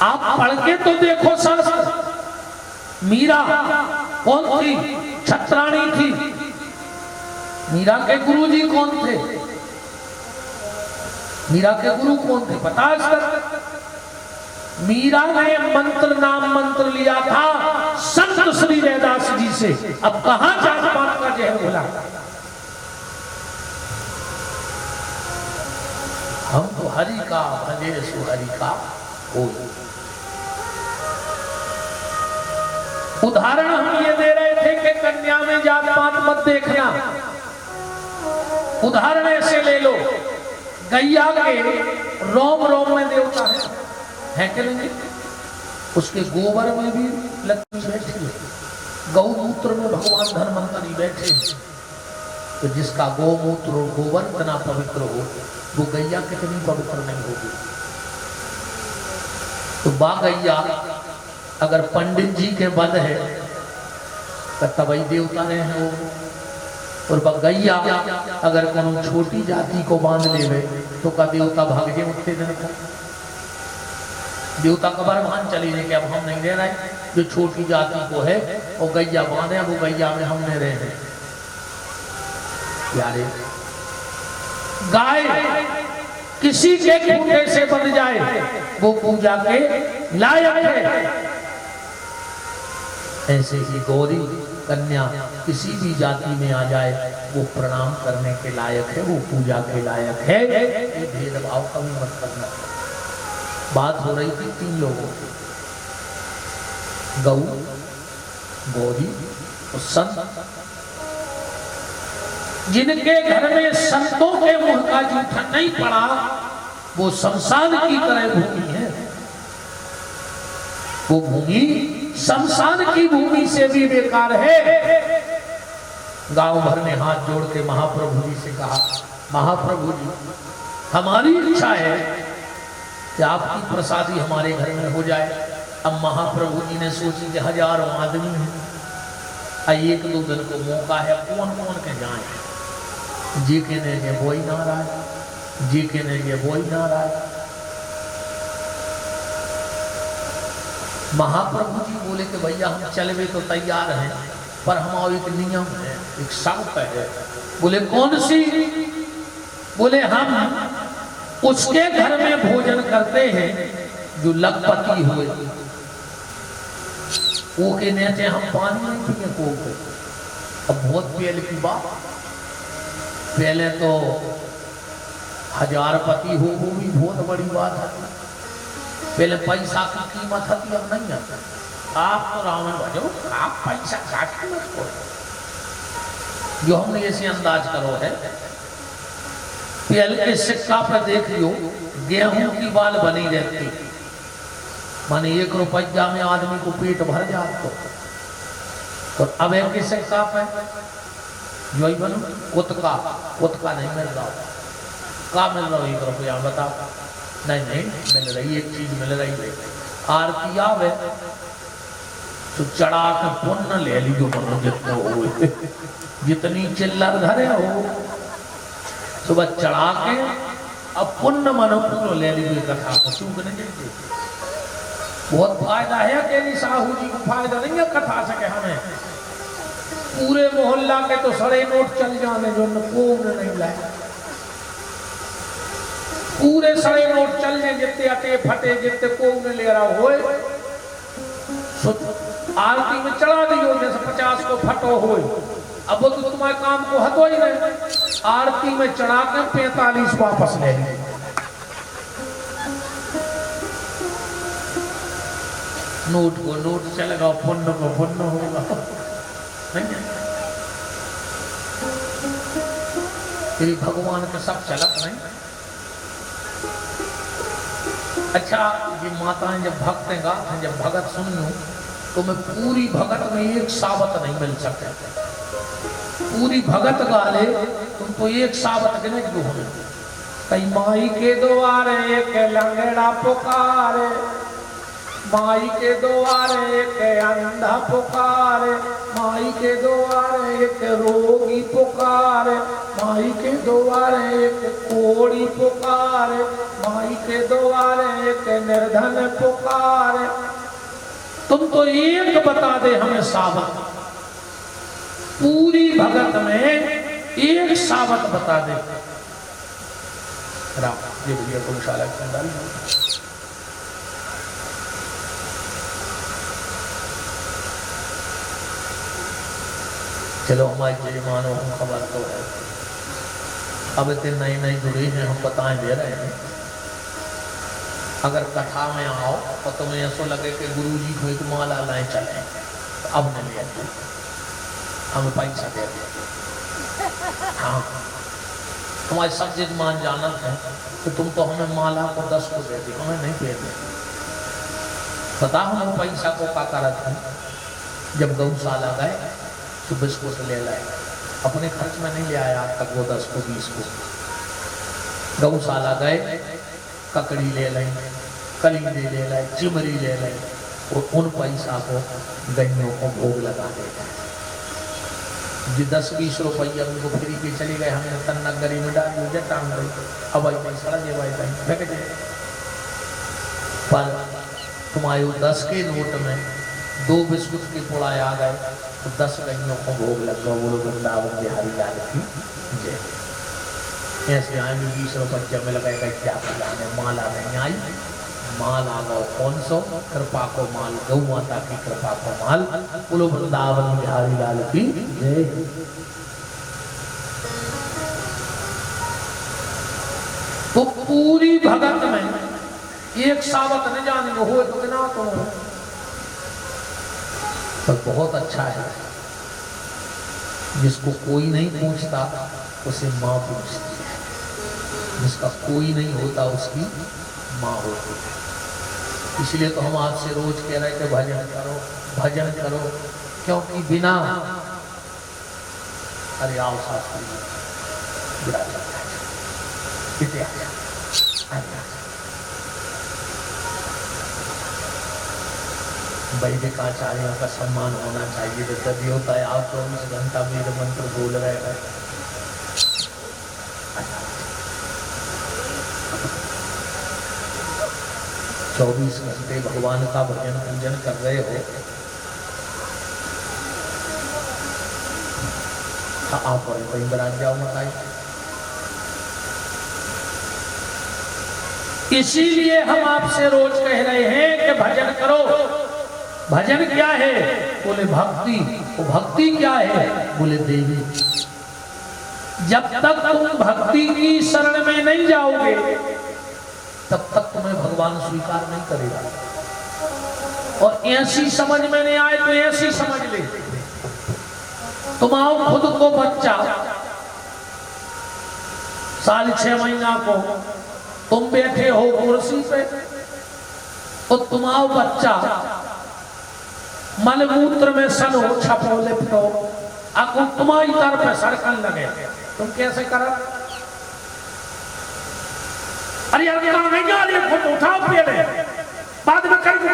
आप पढ़ के तो देखो शास्त्र। मीरा कौन थी? छत्राणी थी। मीरा के गुरु जी कौन थे? मीरा के गुरु कौन थे पता है? मीरा ने मंत्र नाम मंत्र लिया था संत श्री रैदास जी से। अब कहां जात पात का जहर बोला? हम तो हरि का भजे सो हरि का हो। उदाहरण हम ये दे रहे थे कि कन्या में जात पात मत देखना। उदाहरण ऐसे ले लो, गैया के रोम रोम में देवता है कि नहीं? उसके गोबर में भी लक्ष्मी बैठी है, गौमूत्र में भगवान धन्वंतरी बैठे। तो जिसका गौमूत्र और गोबर इतना पवित्र हो, वो गैया कितनी पवित्र नहीं होगी? तो बा गैया अगर पंडित जी के बद है तो तबई देवता रहे हैं वो। और गैया अगर कोनो छोटी जाति को बांध ले तो का देवता भाग जाए उठते दिन को। देवता का बरमान चली जाए कि अब हम नहीं रह रहे, जो छोटी जाति को है और गैया बांधे, वो गैया में हम नहीं रह रहे। यारे गाय किसी के खूंटे से बन जाए वो पूजा के लायक है। ऐसे ही गौरी कन्या किसी भी जाति में आ जाए वो प्रणाम करने के लायक है, वो पूजा के लायक है। ये भेदभाव कभी मत करना। बात हो रही थी 3 लोगों की, गौ, गौरी और संत। जिनके घर में संतों के मुंह का जूठा नहीं पड़ा वो शमशान की तरह भूमि है। वो भूमि शमशान की भूमि से भी बेकार है। गांव भर ने हाथ जोड़ के महाप्रभु जी से कहा, महाप्रभु जी हमारी इच्छा है कि आपकी प्रसादी हमारे घर में हो जाए। अब महाप्रभु जी ने सोची कि 1000 आदमी हैं, 1-2 दिन को मौका है, कौन कौन के जाए। जी के ने ये वही नाराज, जी के ने ये वही नाराज। महाप्रभु जी बोले कि भैया हम चलवे तो तैयार हैं, पर हमारा एक नियम है, एक शर्त है। बोले कौन सी? बोले हम उसके घर में भोजन करते हैं जो लखपति हुए, वो के नीचे हम पानी नहीं पिए को। अब बहुत पहले की बात, पहले तो 1000 पति हो वो भी बहुत बड़ी बात है। पहले पैसा की कीमत थी, अब नहीं है। आप तो राम भजो, आप पैसा का कीमत को जो हमने ऐसे अंदाज करो है। पहले के सिक्का पर देख लो, गेहूं की बाल बनी रहती, माने 1 रुपया में आदमी को पेट भर जाता। तो अब एक के सिक्का पे जो ही बनो कुतका नहीं मिल रहा। का मिल रहा 1 रुपया बताओ? नहीं मिल रही, एक चीज मिल रही है, आरती आवे तो चढ़ा के पुण्य ले लीजो, मनो जितना हो जितनी चिल्लर धरे हो सुबह चढ़ा के अब पुण्य मनो पूरा ले लीजिए कथा को। चूक नहीं देते, बहुत फायदा है। अकेली साहू जी को फायदा नहीं है कथा से के हमें पूरे मोहल्ला के तो सड़े नोट चल जाने जो न को नहीं लाए, पूरे सड़े नोट चलने जितने अटे फटे जितने को न ले रहा हो। आरती में चढ़ा दियो जैसे 50 को फटो हो, अब तो तुम्हारे काम को हतो ही नहीं। आरती में चढ़ा कर 45 वापस ले लिए। नोट को नोट चलेगा, पुण्य को पुण्य होगा। नहीं फिर भगवान का सब चलत नहीं। अच्छा, ये माताएं जब भक्त हैं गाते, जब भगत सुन लूं तो मैं पूरी भगत में एक साबत नहीं मिल सकता। पूरी भगत गाले तुमको एक साबत के नहीं जो हो। कई माई के द्वारे एक लंगड़ा पुकारे, माई के द्वारे एक अंधा पुकारे, माई के द्वारे एक रोगी पुकारे, माई के द्वारे एक कोड़ी पुकारे, माई के द्वारे एक निर्धन पुकारे। तुम तो एक बता दे हमें साबत, पूरी भगत में एक साबत बता दे। राम ये भैया गौशाला के अंदर चलो हमारी मानो हम खबर तो है। अब इतने नए जुड़े हैं, हम बताएं दे रहे हैं। अगर कथा में आओ तो तुम्हें ऐसा लगे कि गुरुजी को एक माला लाए चले, तो अब नहीं ले हमें पैसा दे दिया। हाँ हमारे सब जिद मान जाना है तो तुम तो हमें माला को 10 को दे दी, हमें नहीं दे दे। बता हम पैसा को का करत है। जब गौशाला गए तो बिस्कुट ले लाए, अपने खर्च में नहीं ले आया आज तक वो 10 को 20 को। गौशाला गए, ककड़ी ले लाई, कलींदे ले लाई, चिमरी ले लाई, और उन पैसा को गैयों को भोग लगा देता है। जी 10-20 रुपया उनको फ्री के चले गए, हमने तन्ना गरी में डाल दिया, टांग गई। अब आई पैसा दे भाई कहीं फेंक दे। पर तुम्हारे 10 के नोट में 2 बिस्कुट के पुड़ाए आ गए तो 10 गैयों को भोग लग गया। बोलो वृंदावन बिहारी लाल की जय। ऐसे आए में 20 रुपया में लगाएगा, क्या पलाने माला नहीं आई, माल आ गो 500, कृपा को माल, गौ माता की कृपा को माल। बोलो वृंदावन बिहारी लाल की जय। तो पूरी भगत में एक सावत न जाने हो तो बिना तो पर बहुत अच्छा है। जिसको कोई नहीं पूछता उसे माँ पूछती है, जिसका कोई नहीं होता उसकी माँ होती है। इसलिए तो हम आपसे रोज कह रहे थे भजन करो भजन करो, क्योंकि बिना अरे आओ शास्त्री वैदिक आचार्यों का सम्मान होना चाहिए। तो तभी होता है आप 24 घंटा वेद मंत्र बोल रहे हैं। 24 घंटे भगवान का भजन पूजन कर रहे हो। आप वहीं बरात जाओ, मत आई इसीलिए हम आपसे रोज कह रहे हैं कि भजन करो। भजन क्या है? बोले भक्ति। वो भक्ति क्या है? बोले देवी। जब तक तुम भक्ति की शरण में नहीं जाओगे तब तक तुम्हें भगवान स्वीकार नहीं करेगा। और ऐसी समझ में नहीं आए तो ऐसी समझ ले, तुम आओ खुद को बच्चा, 6.5 महीना को तुम बैठे हो कुर्सी पे, तो तुम आओ बच्चा, मलमूत्र में सन हो, छपो लिपटो, आपको तुम्हारी तरफ सड़कन लगे, तुम कैसे करो? अरे यार नहीं जा रही, खुद उठाओ पेड़, बाद में कर दो।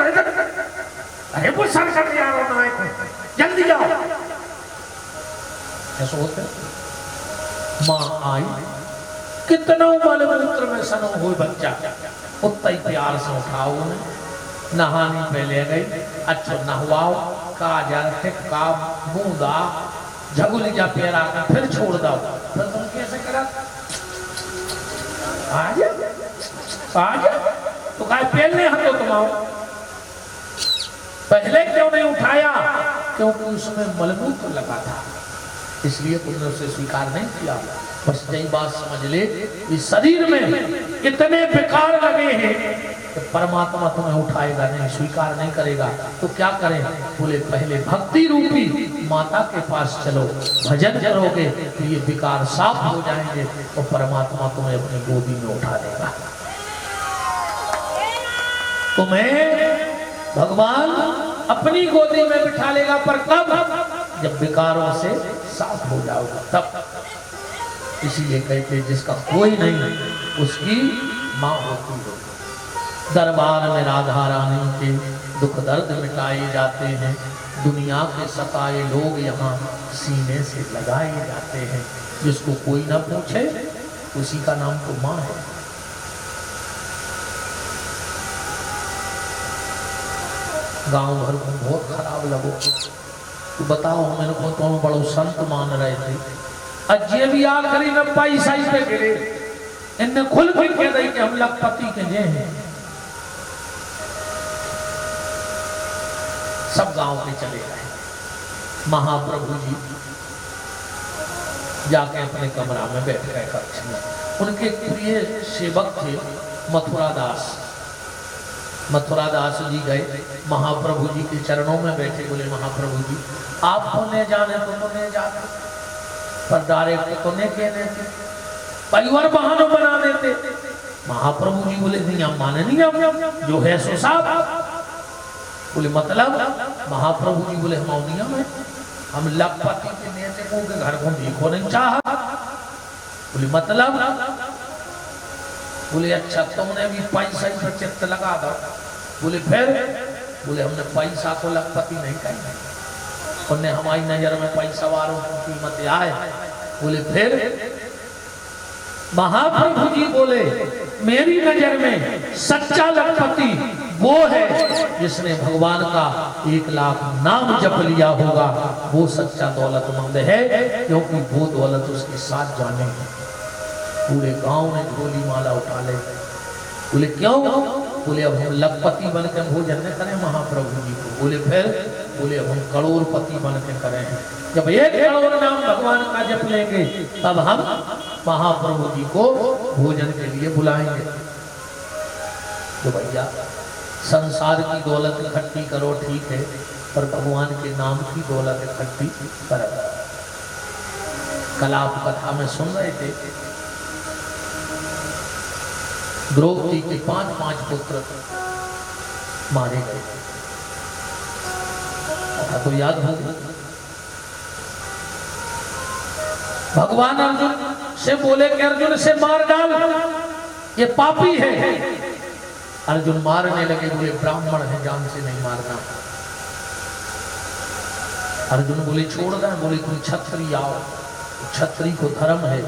अरे वो सर कर दिया जल्दी जाओ। ऐसा होता है। माँ आई, कितना मलमूत्र में सनो हो बच्चा, उतना ही प्यार से उठाओ उन्हें, नहाने पे ले गई, अच्छा नहवाओ, काजल टिक्का बूंदा झगुली जा पेरा कर फिर छोड़ दो। फिर तुम कैसे करा? आज तो काय पहले हटो तुम आओ। पहले क्यों नहीं उठाया? क्योंकि उसमें मलमूत्र लगा था, इसलिए तुमने उसे स्वीकार नहीं किया। बस यही बात समझ ले, इस शरीर में इतने विकार लगे हैं कि परमात्मा तुम्हें उठाएगा नहीं, स्वीकार नहीं करेगा। तो क्या करें? बोले पहले भक्ति रूपी माता के पास चलो, भजन करोगे तो ये विकार साफ हो जाएंगे और परमात्मा तुम्हें अपनी गोदी में उठा देगा। तुम्हें भगवान अपनी गोदी में बिठा लेगा, पर कब? जब विकारों से साफ हो जाओगे तब। इसीलिए कहते जिसका कोई नहीं उसकी माँ होती है। दरबार में राधा रानी के दुख दर्द मिटाए जाते हैं, दुनिया के सताए लोग यहाँ सीने से लगाए जाते हैं। जिसको कोई ना पूछे उसी का नाम तो माँ है। गांव भर को बहुत खराब लगो तो बताओ, मेरे को तो बड़ो संत मान रहे थे, अजय भी आखिरी में पैसा ही पे गिरे, इनने खुल के कह दी कि हम लखपति के जे हैं। सब गांव के चले गए। महाप्रभु जी जाके अपने कमरा में बैठ गए कक्ष में। उनके प्रिय सेवक थे मथुरा दास। मथुरा दास जी गए महाप्रभु जी के चरणों में बैठे, बोले महाप्रभु जी आपको नहीं जाने तो नहीं जाते, पर डायरेक्ट तो नहीं कहने थे, परिवार बहाना बना देते। महाप्रभु जी बोले नहीं हम माने नहीं, हम जो है सो साहब। बोले मतलब? महाप्रभु जी बोले हम नियम है, हम लखपति के नेते को के घर को देखो नहीं चाहा। बोले मतलब? बोले अच्छा तुमने भी पैसा ही पर चित्त लगा दो। बोले फिर? बोले हमने पैसा को लखपति नहीं कहा, उन्हें हमारी नजर में पैसा वालों की कीमत आए। बोले फिर? महाप्रभु जी बोले मेरी नजर में सच्चा लखपति वो है जिसने भगवान का 1 लाख नाम जप लिया होगा, वो सच्चा दौलतमंद है, क्योंकि वो दौलत उसके साथ जाने है। पूरे गांव में झोली माला उठा ले। बोले क्यों? बोले अब हम लखपति बन के भोजन न करें महाप्रभु जी को। बोले फिर? बोले अब हम करोड़पति बन के करें। जब 1 करोड़ नाम भगवान का जप लेंगे तब हम महाप्रभु जी को भोजन के लिए बुलाएंगे। तो भैया संसार की दौलत इकट्ठी करो ठीक है, पर भगवान के नाम की दौलत इकट्ठी करो। कल आप कथा में सुन रहे थे, द्रौपदी के 5 पुत्र मारे गए, कथा तो याद हो। भगवान अर्जुन से बोले कि अर्जुन से मार डाल, ये पापी है। अर्जुन मारने लगे, बोले ब्राह्मण है जान से नहीं मारना। अर्जुन बोले छोड़ दें। बोले कोई क्षत्रिय आओ, क्षत्रिय को धर्म है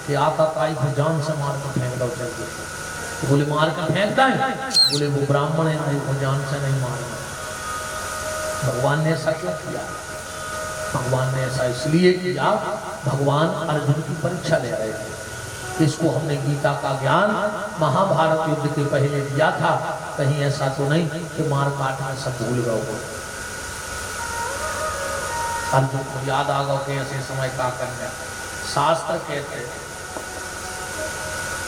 कि आकाकाई को जान से मार कर फेंक दो चाहिए। तो बोले मार कर फेंकता है? बोले वो ब्राह्मण है आई को जान से नहीं मारना। भगवान ने ऐसा क्यों किया? भगवान ने ऐसा इसलिए किया, भगवान अर्जुन की परीक्षा ले रहे थे। इसको हमने गीता का ज्ञान महाभारत युद्ध के पहले दिया था, कहीं ऐसा तो नहीं कि मार काट में सब भूल गए हो। अर्जुन को याद आ गया कि ऐसे समय का करना। शास्त्र कहते हैं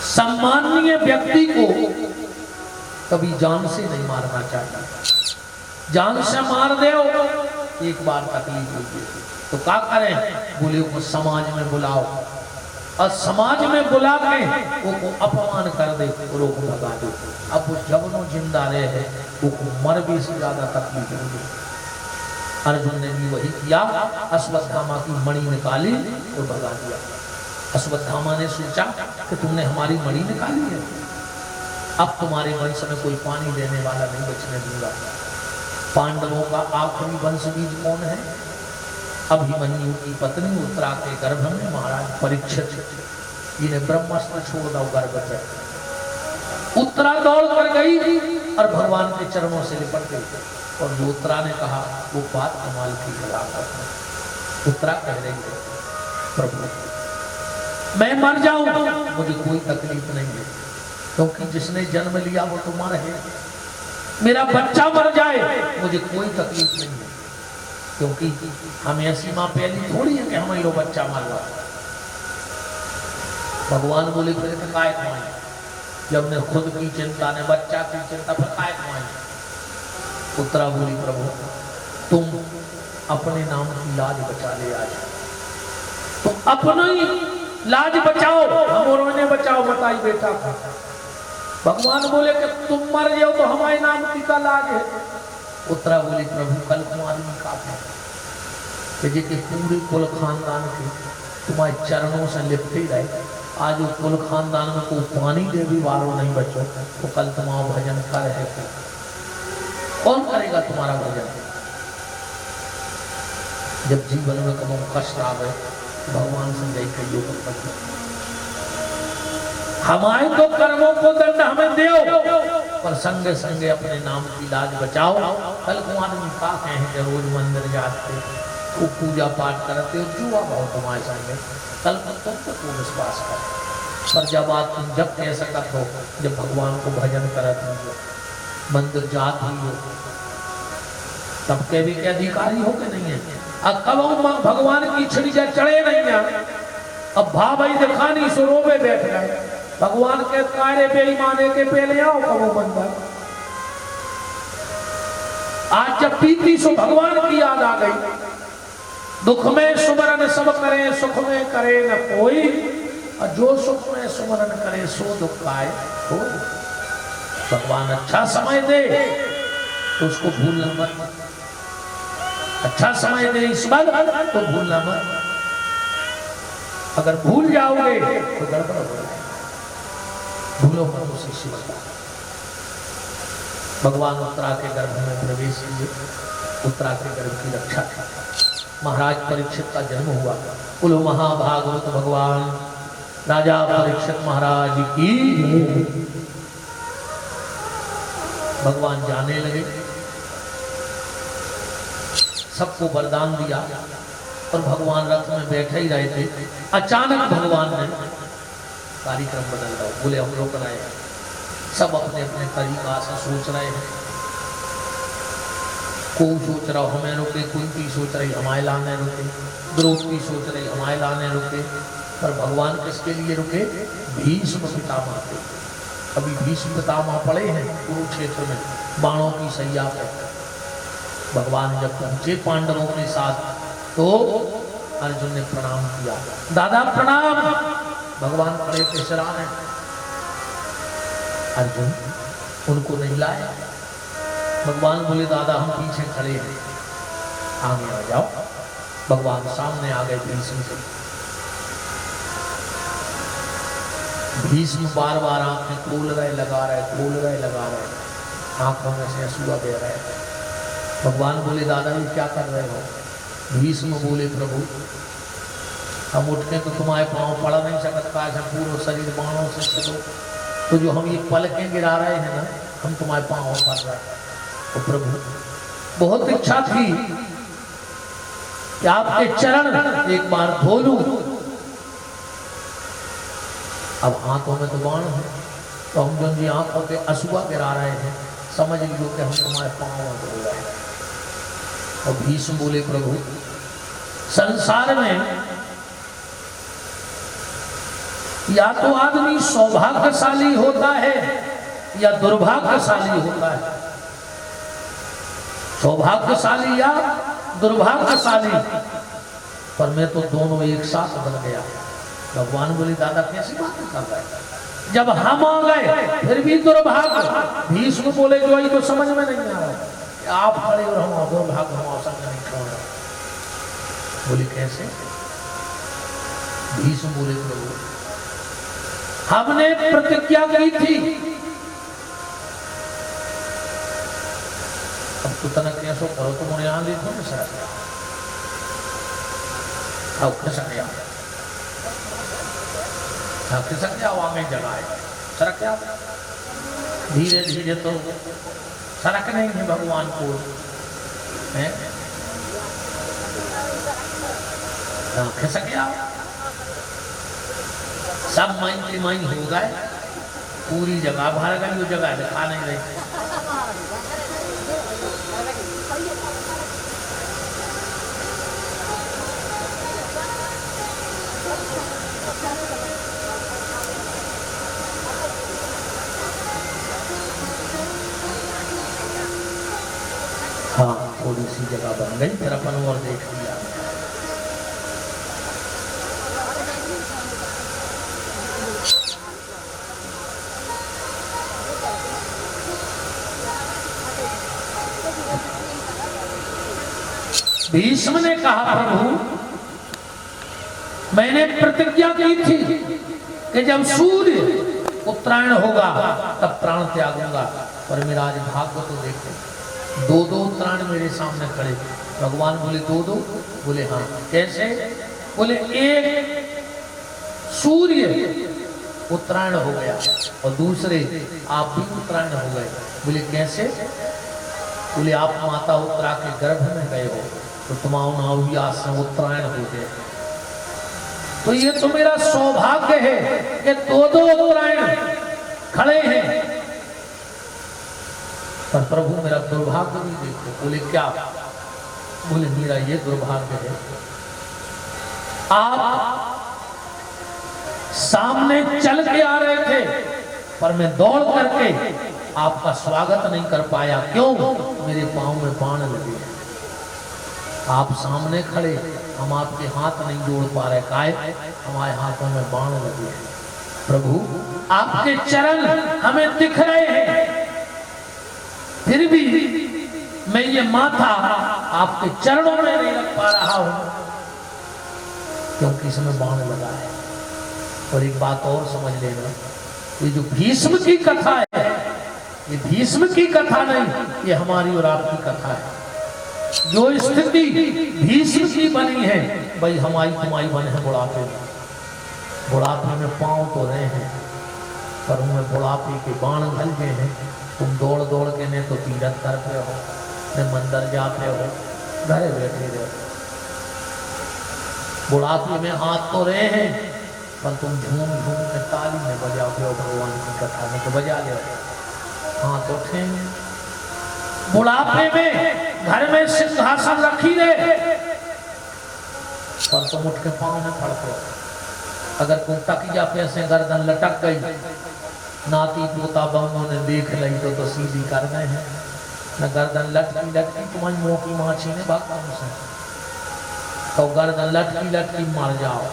सम्माननीय व्यक्ति को कभी जान से नहीं मारना चाहिए। जान से मार दे एक बार तकलीफ होगी तो क्या करें, बोले को समाज में बुलाओ और समाज में बुला के वो को अपमान कर दे, वो को भगा दे। अब वो जब जिंदा रहे वो को मर भी से ज्यादा तकलीफ होगी। अर्जुन ने भी वही किया, अश्वत्थामा की मणि निकाली और भगा दिया। अश्वत्थामा ने सोचा कि तुमने हमारी मणि निकाली है, अब तुम्हारे वंश में कोई पानी देने वाला नहीं बचने दूंगा। पांडवों का आखिरी वंश बीज कौन है? अभिमन्यु की पत्नी उत्तरा के गर्भ में महाराज परीक्षित, इन्हें ब्रह्मास्त्र छोड़ दो गर्भ पे। उत्तरा दौड़ कर गई और भगवान के चरणों से लिपट गई और जो उत्तरा ने कहा वो बात कमाल की खिलाफ। उत्तरा कह रही है प्रभु मैं मर जाऊं मुझे कोई तकलीफ नहीं है, क्योंकि जिसने जन्म लिया वो तो मर है। मेरा बच्चा मर जाए मुझे कोई तकलीफ नहीं है, क्योंकि हम ऐसी मां पहली थोड़ी है कि हमारा बच्चा मर रहा। भगवान बोले फिर काय कमाई, जब ने खुद की चिंता ने बच्चा की चिंता पर काय कमाई। उत्तरा बोली प्रभु तुम अपने नाम की लाज बचा ले, आज तुम अपना ही लाज बचाओ, हम और उन्हें बचाओ बताई बेटा का। भगवान बोले कि तुम मर जाओ तो हमारे नाम की का लाज है। उत्तरा बोली प्रभु कल तुम्हारी का कि पूरे कुल खानदान के तुम्हारे चरणों से लिपटे रहे, आज वो कुल खानदान में को पानी दे भी वारो नहीं बचो तो कल तुम्हारा भजन कर है, कौन करेगा तुम्हारा भजन? जब जीवन में कभी कष्ट आवे भगवान से जय कहियो हमारे तो कर्मों को दंड हमें दो, पर संगे संगे अपने नाम की लाज बचाओ। कल को आदमी का कहें कि रोज मंदिर जाते वो पूजा पाठ करते हो जुआ भाव तुम्हारे संगे, कल को तुम विश्वास कर। पर जब आप तुम जब कह सकत हो जब भगवान को भजन करत हो मंदिर जात हो तब के भी के अधिकारी हो के नहीं है। अब कब भगवान की छड़ी चढ़े नहीं है, अब भाई दिखानी सुरोबे बैठ गए। भगवान के कार्य बेईमाने के पहले आओ कबो बंदा। आज जब पीती सो भगवान की याद आ गई, दुख में सुमरन सब करे सुख में करे न कोई, और जो सुख में सुमरन करे सो दुख आए हो। भगवान अच्छा समय दे तो उसको भूलना मत, अच्छा समय दे इस बार तो भूलना मत। अगर भूल जाओगे तो गड़बड़ हो जाएगा। भूलो मत उसे शिवता। भगवान उत्तरा के गर्भ में प्रवेश किए, उत्तरा के गर्भ की रक्षा की। महाराज परीक्षित का जन्म हुआ। बोलो महाभागवत भगवान राजा परीक्षित महाराज की। भगवान जाने लगे, सबको वरदान दिया और भगवान रथ में बैठे ही रहे थे। अचानक भगवान ने कार्यक्रम बदल रहा, बोले हम लोग रहे हैं, सब अपने अपने तरीका से सोच रहे हैं। कोई सोच रहा हमें रुके, कोई सोच रही हमारे लाने रुके, द्रौपदी सोच रही हमारे लाने रुके, पर भगवान किसके लिए रुके? भीष्म पितामह के। अभी भीष्म पितामह पड़े हैं कुरुक्षेत्र में बाणों की सैया पे। भगवान जब पहुंचे पांडवों के साथ तो अर्जुन ने प्रणाम किया, दादा प्रणाम। भगवान खड़े थे शरान है। अर्जुन उनको नहीं लाया। भगवान बोले दादा हम पीछे खड़े हैं, आगे आ जाओ। भगवान सामने आ गए भीष्म से। भीष्म बार बार आंखें खोल रहे लगा रहे, खोल रहे लगा रहे, आंखों में से आंसू बह रहे। भगवान बोले दादा ये क्या कर रहे हो? भीष्म बोले प्रभु हम उठ के तो तुम्हारे पाँव पड़ा नहीं सकता, पूरा शरीर बाणों से चलो, तो जो हम ये पलकें गिरा रहे हैं ना हम तुम्हारे पाँव पड़ रहे हैं। तो प्रभु बहुत इच्छा थी कि आपके चरण एक बार धो लूं, अब हाथों में तो बाण है, तो हम जो जी आंखों के असूआ गिरा रहे हैं, समझ लीजिए कि हम तुम्हारे पाँव हो गए। और भीष्म बोले प्रभु संसार में या तो आदमी सौभाग्यशाली होता है या दुर्भाग्यशाली होता है, सौभाग्यशाली या दुर्भाग्यशाली, पर मैं तो दोनों एक साथ बन गया। भगवान बोले दादा कैसी बात कर रहे हैं, जब हम आ गए फिर भी दुर्भाग्य। भीष्म बोले जो आई तो समझ में नहीं आ रहा कि आप खड़े और हम दुर्भाग्य, हम अवसर नहीं छोड़। बोले कैसे? भीष्म बोले प्रभु हमने प्रतिज्ञा की थी, अब तो तना कैसो करो, तुम उन्हें यहाँ देखो ना सर, अब खसक गया, खिसक जाओ, आगे जगाए सरक जाओ। धीरे धीरे तो सरक नहीं है भगवान को, खिसक जाओ। सब माइन हो गए, पूरी जगह भर गई, वो जगह दिखा नहीं रही। हाँ थोड़ी सी जगह बन गई, फिर अपन और देख लिया। भीष्म ने कहा प्रभु मैंने प्रतिज्ञा की थी कि जब सूर्य उत्तरायण होगा तब प्राण त्यागूंगा, पर मेरा आज भाग्य तो देखो, दो दो उत्तरायण मेरे सामने खड़े। भगवान बोले दो दो? बोले हाँ। कैसे? बोले एक सूर्य उत्तरायण हो गया और दूसरे आप भी उत्तरायण हो गए। बोले कैसे? बोले आप माता उत्तरा के गर्भ में गए हो तो तुम्हारा से उत्तरायण हो गए, तो ये तो मेरा सौभाग्य है कि दो दो उत्तरायण खड़े हैं, पर प्रभु मेरा दुर्भाग्य भी देखो। बोले क्या? बोले मेरा ये दुर्भाग्य है आप सामने चल के आ रहे थे पर मैं दौड़ करके आपका स्वागत नहीं कर पाया। क्यों? मेरे पांव में बाण लगे। आप सामने खड़े, हम आपके हाथ नहीं जोड़ पा रहे, काहे? हमारे हाथों में बाण लगे। प्रभु आपके चरण हमें दिख रहे हैं, फिर भी मैं ये माथा आपके चरणों में नहीं रख पा रहा हूं क्योंकि इसमें बाण लगा है। और एक बात और समझ लेना, ये जो भीष्म की कथा है, ये भीष्म की कथा नहीं, ये हमारी और आपकी कथा है। जो स्थिति भीष्म की बनी है भाई हमारी तुम्हारी बने हैं। बुढ़ापे में, बुढ़ापे में पांव तो रहे हैं पर उनमें बुढ़ापे के बाण घल गए हैं। तुम दौड़ दौड़ के ने तो तीरथ करते हो, न मंदिर जाते हो, घरे बैठे रहो। बुढ़ापे में हाथ तो रहे हैं पर तुम झूम झूम के ताली में बजाते हो, भगवान की कथा में तो बजा ले, हाथ उठे। बुढ़ापे में घर में सिंहासन रखी रहे पर तुम उठ के पांव में पड़ते हो। अगर तुम तकिया पे से गर्दन लटक गई, नाती पोता बहनों ने देख ली तो सीधी कर गए हैं, न गर्दन लटकी लटकी तुम्हारी मुंह की माछी ने भागा से, तो गर्दन लटकी लटकी मर जाओ,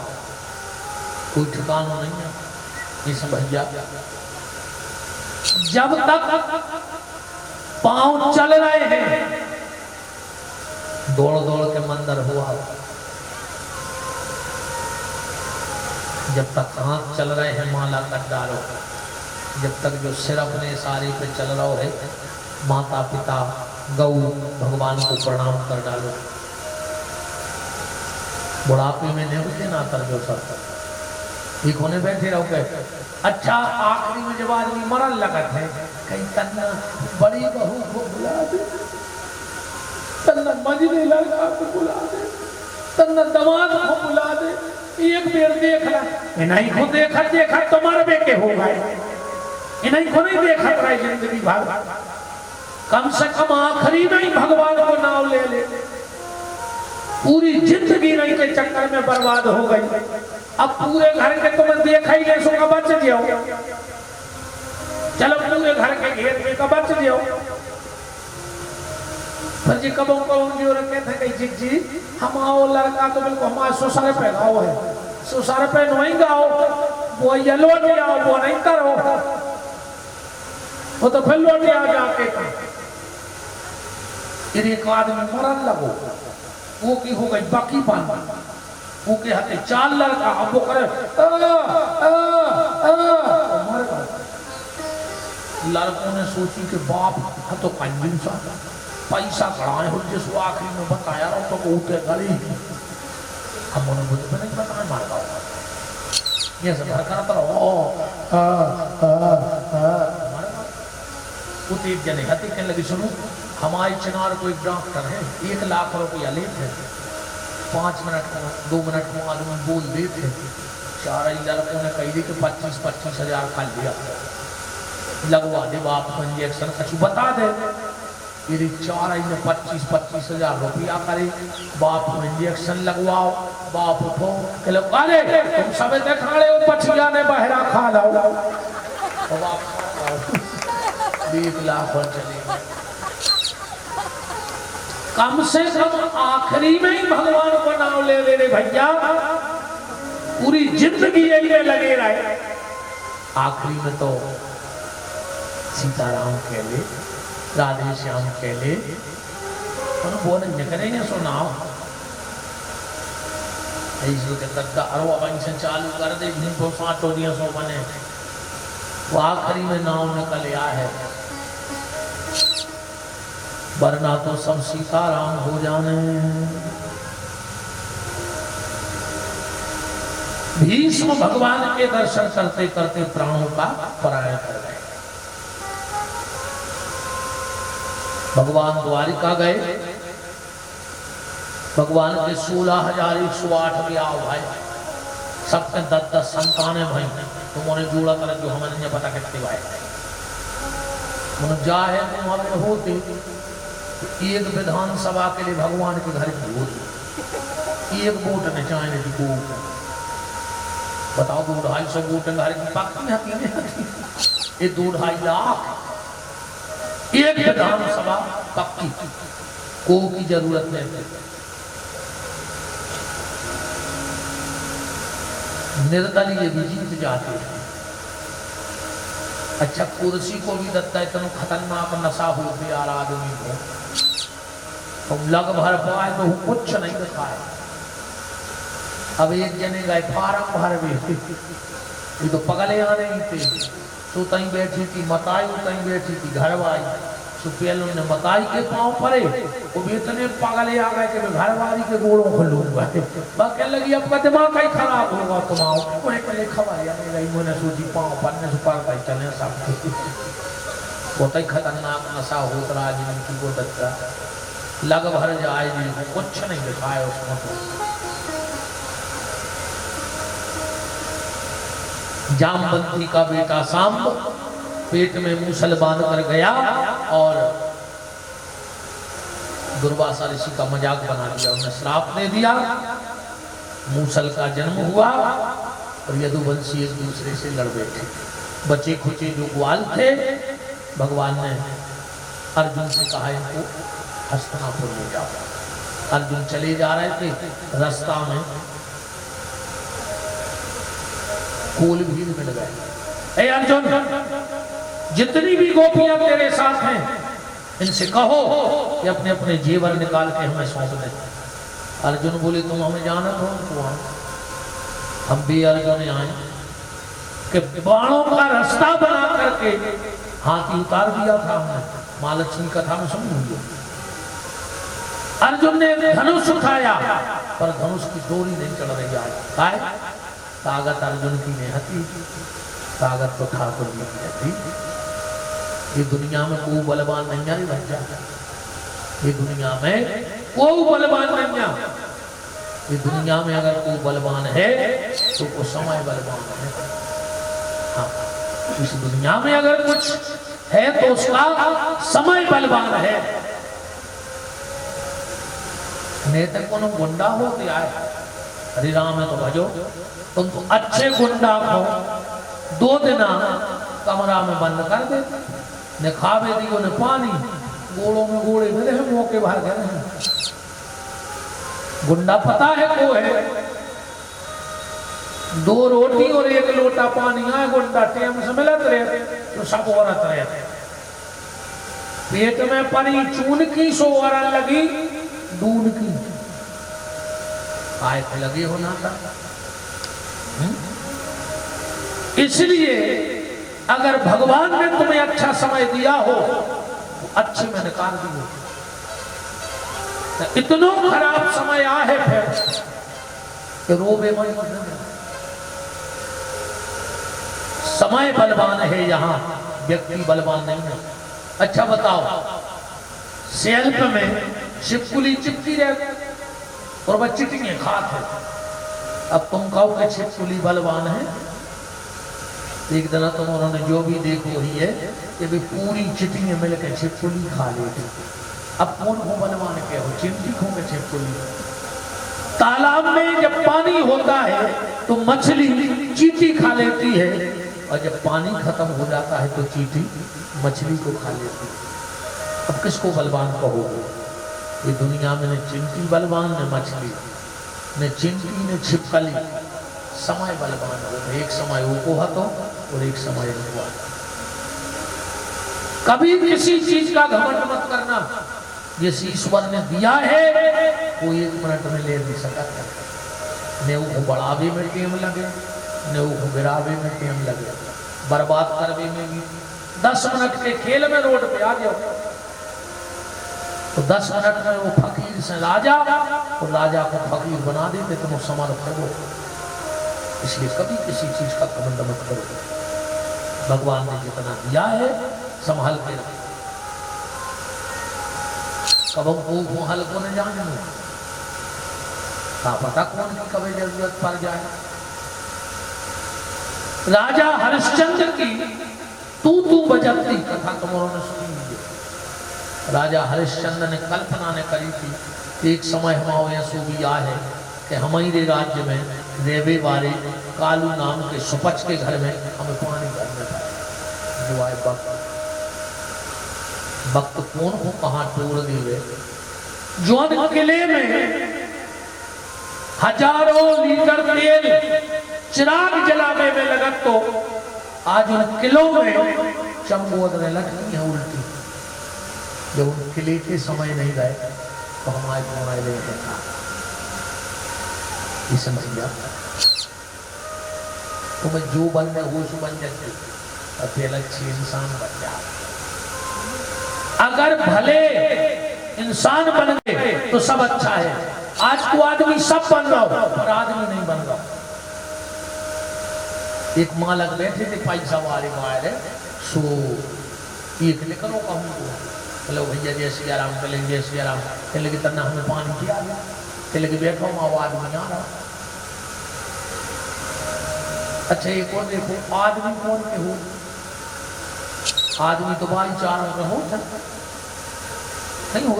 कोई ठिकाना नहीं है। इस भैया जब तक पांव चल रहे हैं, दौड़ दौड़ के मंदिर हुआ, जब तक हाथ चल रहे हैं माला कर डालो, जब तक जो सिर अपने सारे पे चल रहा है, माता पिता गौ भगवान को प्रणाम कर डालो। बुढ़ापे में नहीं होते ना कर जो सब ठीक होने बैठे रहो गए। अच्छा आखिरी में जब आदमी मरन लगत है, कहीं तन्ना बड़ी बहू को बुला दे, तन्ना मजले लड़का को बुला दे, तन्ना दामाद को बुला दे, एक बेर देख ला, नहीं को देखा तुम्हारे बेटे हो गए, इन्हीं को नहीं देखा रहा जिंदगी भर। कम से कम आखिरी में ही भगवान को नाम ले ले, पूरी जिंदगी नहीं के चक्कर में बर्बाद हो गई। अब पूरे घर के तुम्हें देखा ही नहीं, सो बच जाओ, चलो पूरे घर के घेर में का बच जाओ। पर जी कब जो रखे थे कही जी हम आओ लड़का तो बिल्कुल हमारे ससुर पे गाओ है, ससुर पे नहीं गाओ, वो ये लौट आओ, वो नहीं करो, वो तो फिर लौट आओ जाके। फिर एक आदमी मरन लगो, वो की हो गई बाकी पान, वो के हाथे चाल लड़का, अब वो करे लड़कों ने सोची कि बाप तो कंजूस पैसा खड़ाए हो, जिस आखिरी में बताया रहा तो उठे गली हम उन्हें मुझे नहीं बताया मार पाऊंगा ये सब करता रहो। वो एक जने हती कहने लगी सुनो हमारे चिनार को एक डॉक्टर है, 1 लाख रुपया लेते हैं, 5 मिनट 2 मिनट में आदमी बोल देते, 4 लड़कों ने कही दी कि 25-25 हजार खा लिया, लगवा दे बाप को इंजेक्शन कछु बता दे। यदि 4 ने 25-25 हजार रुपया करे, बाप को इंजेक्शन लगवाओ, बाप उठो कहले अरे तुम सब देखाड़े हो पछिया ने बहरा खा लो, 1 लाख और चले। कम से कम आखिरी में ही भगवान को नाम ले ले रे भैया, पूरी जिंदगी यही में लगे रहे, आखिरी में तो सीताराम कह ले, राधे श्याम कह ले, वो नहीं करेंगे सुनाओ ऐसे के तक्का अरवा पेंशन चालू कर दे, जिनको 5 दिया 100 बने, वो आखिरी में नाम निकल आया है, वरना तो सब सीताराम हो जाने। भीष्म भगवान के दर्शन करते करते प्राणों का परायण कर गए। भगवान द्वारिका गए, भगवान के 16,108 ब्याह भाई, सबके 10-10 संतानें भाई, तुमने जोड़ा कर जो हमें नहीं पता कितने भाई जा है वहां पे होते। एक विधानसभा के लिए भगवान के घर की होती, एक वोट न चाहे को बताओ, 2-250 वोट घर की पाकती है, ये 2-2.5 लाख एक विधानसभा पक्की, को की जरूरत नहीं। निर्दलीय भी जीत जाते हैं। अच्छा कुर्सी को भी दत्ता है, इतना खतरनाक नशा हो गया आदमी को, तुम लग भर पाए तो कुछ नहीं दिखाए। अब एक जने गए फार्म भर में, ये तो पगले आने ही थे, तो तई बैठी थी मताई, तई बैठी थी घरवाई, सुपेल ने मताई के पाँव पड़े, वो भी इतने पगले आ गए कि घरवाली के गोड़ों को लूंगा, कहने लगी अब का दिमाग ही खराब होगा तुम्हारा, कोई पहले खबर गई मैंने सोची पाँव पड़ने से पर चले सब होता ही खतरनाक नशा होता रहा जिनकी को दत्ता लग भर जाए जी, कुछ नहीं दिखाए उसमें तो। जामवंती का बेटा सांब पेट में मूसल बांध कर गया और दुर्वासा ऋषि का मजाक बना दिया, उन्हें श्राप दे दिया, मूसल का जन्म हुआ और यदुवंशी एक दूसरे से लड़ बैठे। बचे खुचे जो ग्वाल थे, भगवान ने अर्जुन से कहा इनको हस्तिनापुर ले जाओ। अर्जुन चले जा रहे थे, रास्ता में कोल भीड़ मिल गए, अर्जुन जितनी भी गोपियां तेरे साथ हैं इनसे कहो कि अपने अपने जेवर निकाल के हमें सौंप दें। अर्जुन बोले तुम हमें जानत हो तो हम भी अर्जुन आए कि बाणों का रास्ता बना करके हाथी उतार दिया था हमने, महालक्ष्मी कथा में सुनी। अर्जुन ने धनुष उठाया पर धनुष की डोरी नहीं चढ़ रही है, ताकत अर्जुन की नहीं हती, ताकत तो ठाकुर जी की हती। ये दुनिया में कोई बलवान नहीं है बच्चा, ये दुनिया में कोई बलवान नहीं है। ये दुनिया में अगर कोई बलवान है तो वो समय बलवान है। हाँ, इस दुनिया में अगर कुछ है तो उसका समय बलवान है। नेता को गुंडा हो गया है, हरि राम है तो भजो। तुम तो अच्छे गुंडा को 2 दिन कमरा में बंद कर दे, ने खावे दियो ने पानी, गोड़ों में गोड़े मिले हैं, मौके बाहर गए हैं। गुंडा पता है को है, 2 रोटी और 1 लोटा पानी आए, गुंडा टेम से मिलत रहे तो सब औरत रहे। पेट में परी चून की सो औरत लगी दून की, आय लगे होना था। इसलिए अगर भगवान ने तुम्हें अच्छा समय दिया हो, अच्छे में निकाल दियो। इतना खराब समय आ है फिर कि रोबे मन। समय बलवान है, यहाँ व्यक्ति बलवान नहीं है। अच्छा बताओ, सेल्फ में छिपकुली चिपकी रहे और वह चिटिंगे खात है। अब तुम कहो कि छिपकुली बलवान है, एक दिन तुम उन्होंने जो भी देखो ही है कि भी पूरी चिटिंगे मिलकर छिपकुली खा लेती। अब कौन को बलवान के हो, चिंटी को के छिपकुली। तालाब में जब पानी होता है तो मछली चींटी खा लेती है, और जब पानी खत्म हो जाता है तो चींटी मछली को खा लेती है। अब किसको बलवान कहोगे? ये दुनिया में न चिंटी बलवान, न मछली, न चिंटी, न छिपकली। समय बलवान हो, एक समय वो को हतो और एक समय हुआ। कभी किसी चीज का घमंड मत करना। जिस ईश्वर ने दिया है वो 1 मिनट में ले नहीं सकता। ने वो बढ़ावे में टेम लगे, ने वो गिरावे में टेम लगे, बर्बाद करवे में भी। 10 मिनट के खेल में रोड पे आ जाओ तो 10 मिनट में वो फकीर से राजा और राजा को फकीर बना देते, तुम समर्थ हो। इसलिए कभी किसी चीज का घमंड मत करो। भगवान ने जितना दिया है संभाल के रखो। कब को हल को न जाने का पता कौन की कभी जरूरत पड़ जाए। राजा हरिश्चंद्र की तू बजती कथा तुमने सुनी है। राजा हरिश्चंद्र ने कल्पना ने करी थी, एक समय हमारे यहाँ सूबी है कि हमारे राज्य में रेवे वाले कालू नाम के सुपच के घर में हमें पानी भरने पाए। जो आए वक्त कौन को कहाँ तोड़ दिए। जौन किले में हजारों लीटर तेल चिराग जलाने में लगत तो आज उन किलों में चमगोदने लगती है उल्टी। जब उन किले के समय नहीं गए तो हमारे ले देखा समझिया तुम्हें जो बनने हो सो बन जाते, अकेला अच्छी इंसान बन जा। अगर भले इंसान बन गए तो सब अच्छा है। आज को आदमी सब बन रहा हो पर आदमी नहीं बन रहा। एक माँ लग बैठे थे पैसा वाले मारे सो एक निकलो कहूँ चलो भैया जय श्री राम कर लेंगे, जय श्री राम कह लेंगे, तना हमें पानी किया कह लेंगे बैठो माँ आदमी आ रहा। अच्छा एक और देखो, आदमी कौन के हो? आदमी तो भाईचारों में हो नहीं हो।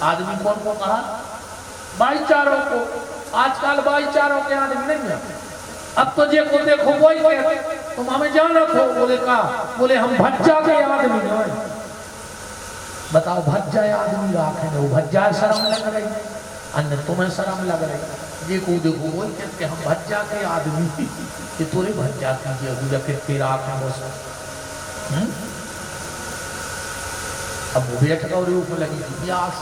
आदमी कौन को कहा? भाईचारों को। आजकल भाईचारों के आदमी नहीं है। अब तो जे को देखो वही कहते तुम हमें जाना हो। बोले कहा, बोले हम भज्जा के आदमी हैं। बताओ भज्जा आदमी राखे वो भज्जा शर्म लग रही, अन्य तुम्हें शर्म लग रही। ये को देखो वही कहते हम भज्जा के आदमी कि तोरे भज्जा कीजिए कितनी राख है वो सब। अब वो बैठ गए ऊपर लगी प्यास,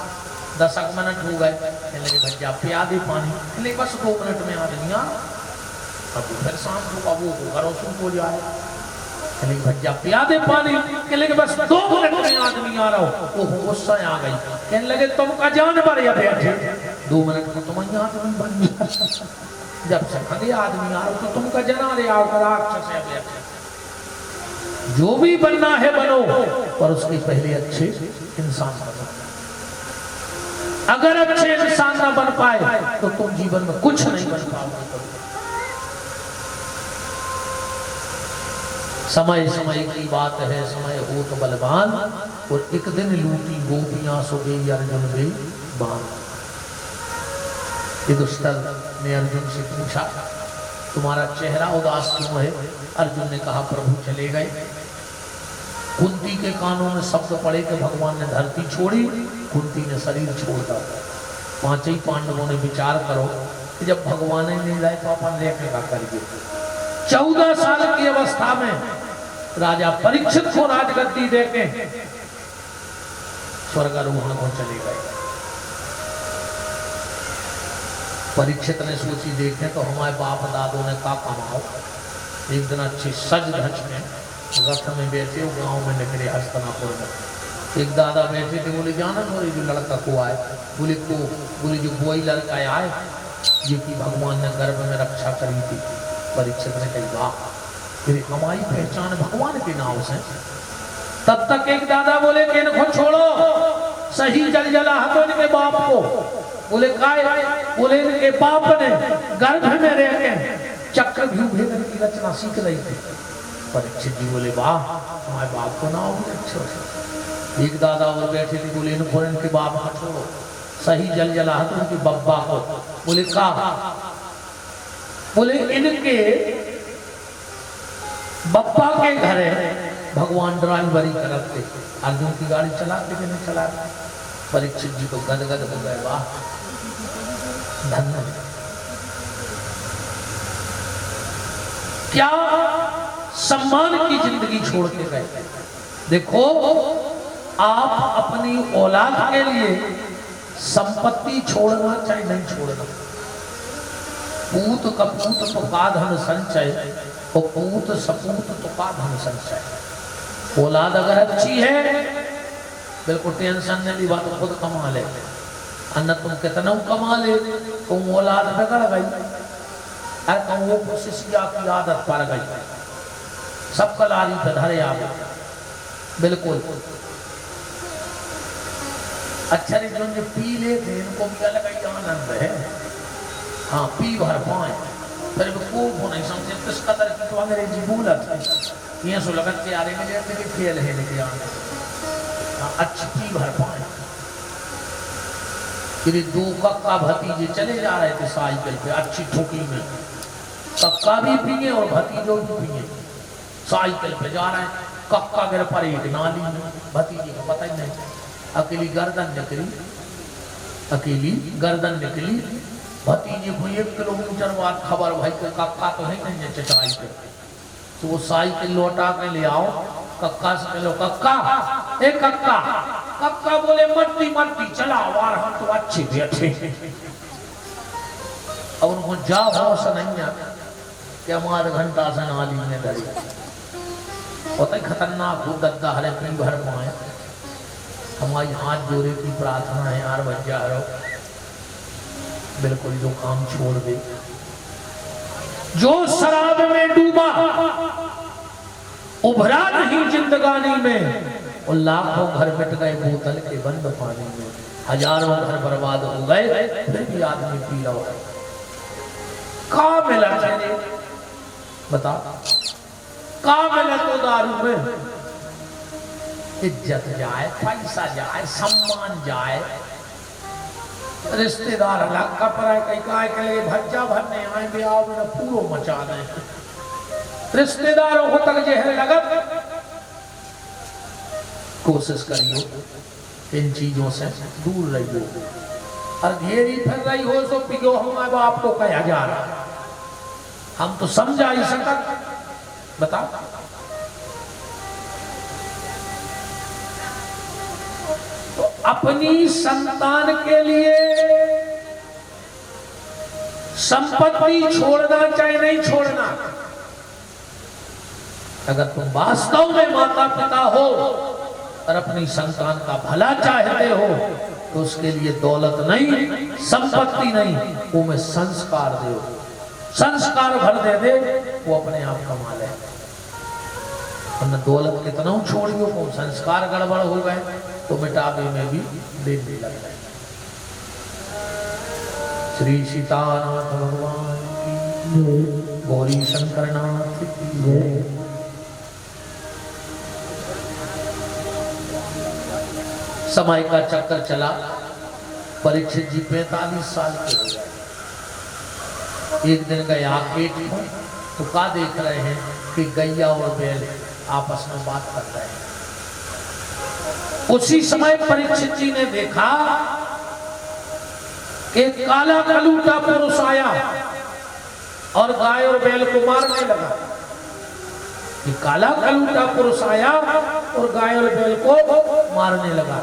10 मिनट हो गए कहने लगे भज्जा पिया दे पानी, कहने बस 2 मिनट में आदमी आ। अब फिर शाम को अब वो घरों से हो जाए, कहने भज्जा पिया दे पानी, कहने लगे बस 2 मिनट में आदमी आ रहा हो। वो गुस्सा आ गई, कहने लगे तुमका जानवर या बैठे 2 मिनट में तुम आदमी बन गया। जब से खगे आदमी आ रहा हो तो तुमका जना रे आओ राक्षस है बैठे। जो भी बनना है बनो पर उसके पहले अच्छे इंसान बनो। अगर अच्छे इंसान ना बन पाए तो तुम जीवन में कुछ नहीं बन पाओगे। समय समय की बात है, समय हो तो बलवान। और एक दिन लूटी गोपियां सो गई अर्जुन गई बाण। युधिष्ठिर ने अर्जुन से पूछा तुम्हारा चेहरा उदास क्यों है? अर्जुन ने कहा प्रभु चले गए। कुंती के कानों में शब्द पड़े कि भगवान ने धरती छोड़ी, कुंती ने शरीर छोड़ दिया। पांच ही पांडवों ने विचार करो कि जब भगवान ही नहीं लाए तो अपन लेके का करिए। 14 साल की अवस्था में राजा परीक्षित को राजगद्दी देके स्वर्गारोहण को चले गए। परीक्षित ने सोची देखे तो हमारे बाप दादों ने का कमाओ। एक दिन अच्छी सज धज में रथ में बैठे वो गांव में निकले हस्तनापुर में। एक दादा बैठे थे, बोले जाना मोरे जो लड़का को आए, बोले जो कोई लड़का आए ये कि भगवान ने गर्भ में रक्षा करी थी। परीक्षित ने कही वाह, फिर हमारी पहचान भगवान के नाम से। तब तक एक दादा बोले कि इनको छोड़ो, सही जल जला हतो इनके बाप को। बोले काय? बोले इनके बाप ने गर्भ में रह के चक्रव्यूह भेदन की रचना सीख रही थी। परीक्षित जी बोले वाह, हमारे बाप को नाम भी अच्छे से। एक दादा और बैठे थे, बोले इनको इनके बाप को छोड़ो, सही जल जला हतो इनके बब्बा को। बोले का? बोले इनके बप्पा के घर है भगवान ड्राइवरी करते, अर्जुन की गाड़ी चलाते कि नहीं चलाते। परीक्षित जी तो गदगद हो गए, वाह धन्य। क्या सम्मान की जिंदगी छोड़ के गए। देखो आप अपनी औलाद के लिए संपत्ति छोड़ना चाहे नहीं छोड़ना। पूत कपूत तो का धन संचय, और पूत सपूत तो का धन संचय। औलाद अगर अच्छी है बिल्कुल टेंशन नहीं ली, बात खुद कमा ले। अन्य तुम कितना कमा ले, तुम औलाद बिगड़ गई। अरे तुम वो शिष्या की आदत पड़ गई, सब कलारी पे धरे आ गए। बिल्कुल अच्छा नहीं, जो पी लेते इनको भी अलग ही आनंद है। हाँ पी भर पाए, फिर को नहीं समझे किस कदर की तो अंग्रेजी बोलत है। ये सो लगत के आरे में लेते फेल है लेके आने। हाँ अच्छी पी भर पाए। फिर 2 कक्का भतीजे चले जा रहे थे साइकिल पे अच्छी ठोकी में, कक्का भी पिए और भतीजो भी पिए। साइकिल पे जा रहे हैं, कक्का गिर पड़े एक नाली में, भतीजे को पता ही नहीं। अकेली गर्दन निकली, अकेली गर्दन निकली। भतीजे को 1 किलोमीटर बाद खबर भाई को कक्का तो है नहीं चचाई पे। तो वो साइकिल लौटा के ले आओ, कक्का से कह लो कक्का ए कक्का। कक्का बोले मट्टी मट्टी चला वार, हम तो अच्छे बैठे। अब उनको जा होश नहीं आता कि हमारे घंटा से नाली में धरी होता खतरनाक हो गद्दा हरे पी भर पाए। हमारी हाथ जोड़े की प्रार्थना है यार बच्चा हरो, बिल्कुल जो काम छोड़ दे। जो शराब में डूबा उभरा नहीं जिंदगानी में, और लाखों घर मिट गए बोतल के बंद पानी में। हजारों घर बर्बाद हो गए, फिर भी आदमी पी रहा है। कहाँ मिला चाहिए बता, कहाँ मिला तो दारू में इज्जत जाए, पैसा जाए, सम्मान जाए। रिश्तेदार अलग कपड़ा कई काय के लिए भज्जा भरने आए भी आओ मेरा पूरो मचा दें। रिश्तेदारों को तक जहर लगत। कोशिश करियो इन चीजों से दूर रहियो। और घेरी फिर रही हो तो पियो हमारे बाप को कहा जा रहा, हम तो समझा ही सकत। बता तो अपनी संतान के लिए संपत्ति छोड़ना चाहे नहीं छोड़ना। अगर तुम वास्तव में माता पिता हो और अपनी संतान का भला चाहते हो तो उसके लिए दौलत नहीं, संपत्ति नहीं, वो में संस्कार दो। संस्कार भर दे वो अपने आप कमा ले। वरना दौलत कितना छोड़ियो को संस्कार गड़बड़ हो गए तो मिटावे में भी देर भी लग जाए। श्री सीतानाथ भगवान की गौरी शंकर नाथ की समय का चक्कर चला। परीक्षित जी 45 साल के हो गए। एक दिन गया पेट को तो क्या देख रहे हैं कि गैया और बैल आपस में बात कर रहे हैं। उसी समय परीक्षित जी ने देखा एक काला कलूटा पुरुष आया और गाय और बैल को मारने लगा। कि काला कलूटा पुरुष आया और गाय और बैल को मारने लगा।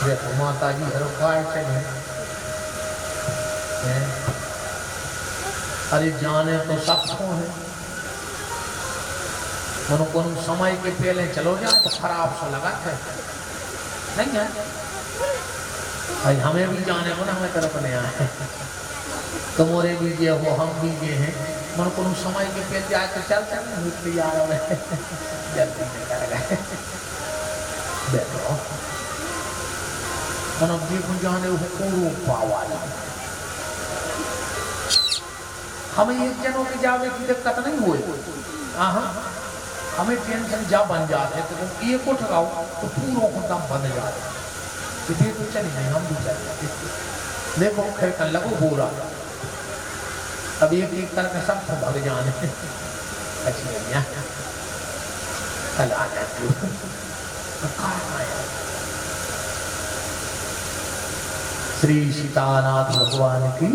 देखो माता जी हर काय चले, अरे जाने तो सबको है, उनको समय के पहले चलो जाए तो खराब सा लगा है नहीं है। भाई हमें भी जाने को ना, हमें तरफ नहीं आए, तुम्हारे भी ये हो हम भी ये हैं। मन को समय के पहले जाए तो चलते हैं यार जल्दी नहीं कर गए देखो मन देखो जाने को पावा हमें एक जनों के जावे की दिक्कत नहीं हुई। हमें टेंशन जा बन जाते तो एक उठ गाओ तो पूरों को दम बन जाते। फिर तो चली नहीं हम भी चले देखो फिर कर लगो बोरा अब एक एक करके सब तो भग जाने अच्छी नहीं कल आना श्री सीतानाथ भगवान की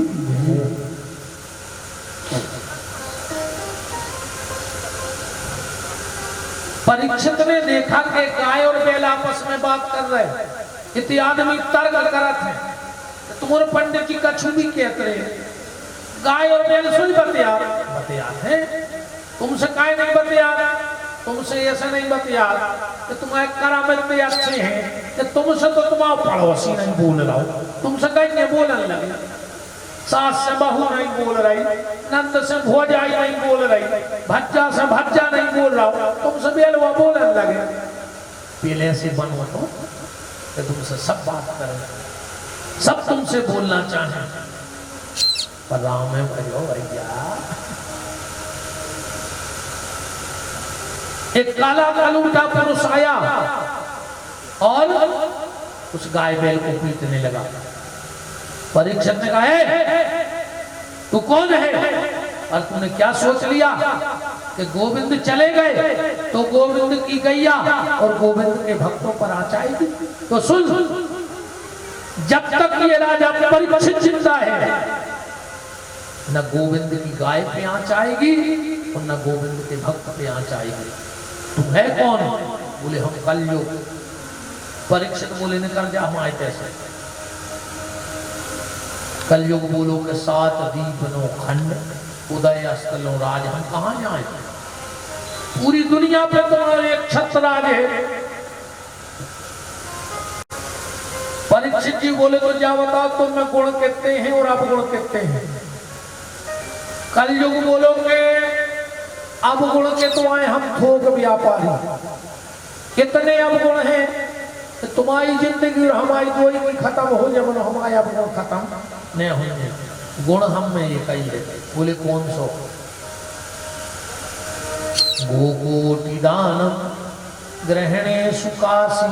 परीक्षित ने देखा कि गाय और बैल आपस में बात कर रहे हैं। इतने आदमी तर्क करत है तुम्हारे पंडित जी कछु भी कहते रहे गाय और बैल सुन बतिया है तुमसे काय नहीं बतिया, तुमसे ऐसा नहीं बतिया कि तुम्हारे करामत अच्छे हैं कि तुमसे तो तुम्हारा पड़ोसी नहीं बोल रहा हो, तुमसे कहीं नहीं बोलने लगे, सास से बहू नहीं बोल रही, नंद से भोजाई नहीं बोल रही, भज्जा से भज्जा नहीं बोल रहा हो, तुमसे बेलवा बोलने लगे। पहले से बनो तो कि तुमसे सब बात करें, सब तुमसे बोलना चाहें, पर राम में भजो भैया। एक काला कलूटा पुरुष आया और उस गाय बैल को पीटने लगा। परीक्षित ने कहा तू कौन है और तूने क्या सोच लिया कि गोविंद चले गए तो गोविंद की गैया और गोविंद के भक्तों पर आ जाएगी। तो सुन, जब तक ये राजा परीक्षित जिंदा है न गोविंद की गाय पे आंच आएगी और न गोविंद के भक्त पे आंच आएगी। तू है कौन? बोले हम कलयुग। परीक्षित बोले निकल जा हम आए कैसे? कलयुग बोलो के 7 दीप नो खंड उदय अस्तलो राज, हम कहाँ जाए? पूरी दुनिया पे तुम्हारे एक छत्रराज है। परीक्षित जी बोले तो जा बताओ तुम में गुण कितने हैं और अवगुण कितने हैं? कलयुग बोलोगे अवगुण के तो आए हम थोक व्यापारी। कितने अवगुण हैं? तो तुम्हारी जिंदगी और हमारी दोई की खत्म हो जब हमारे अवगुण खत्म नहीं होंगे। गुण हम में ये कही है। बोले कौन सो? गोकोटि दान ग्रहणे सुकासी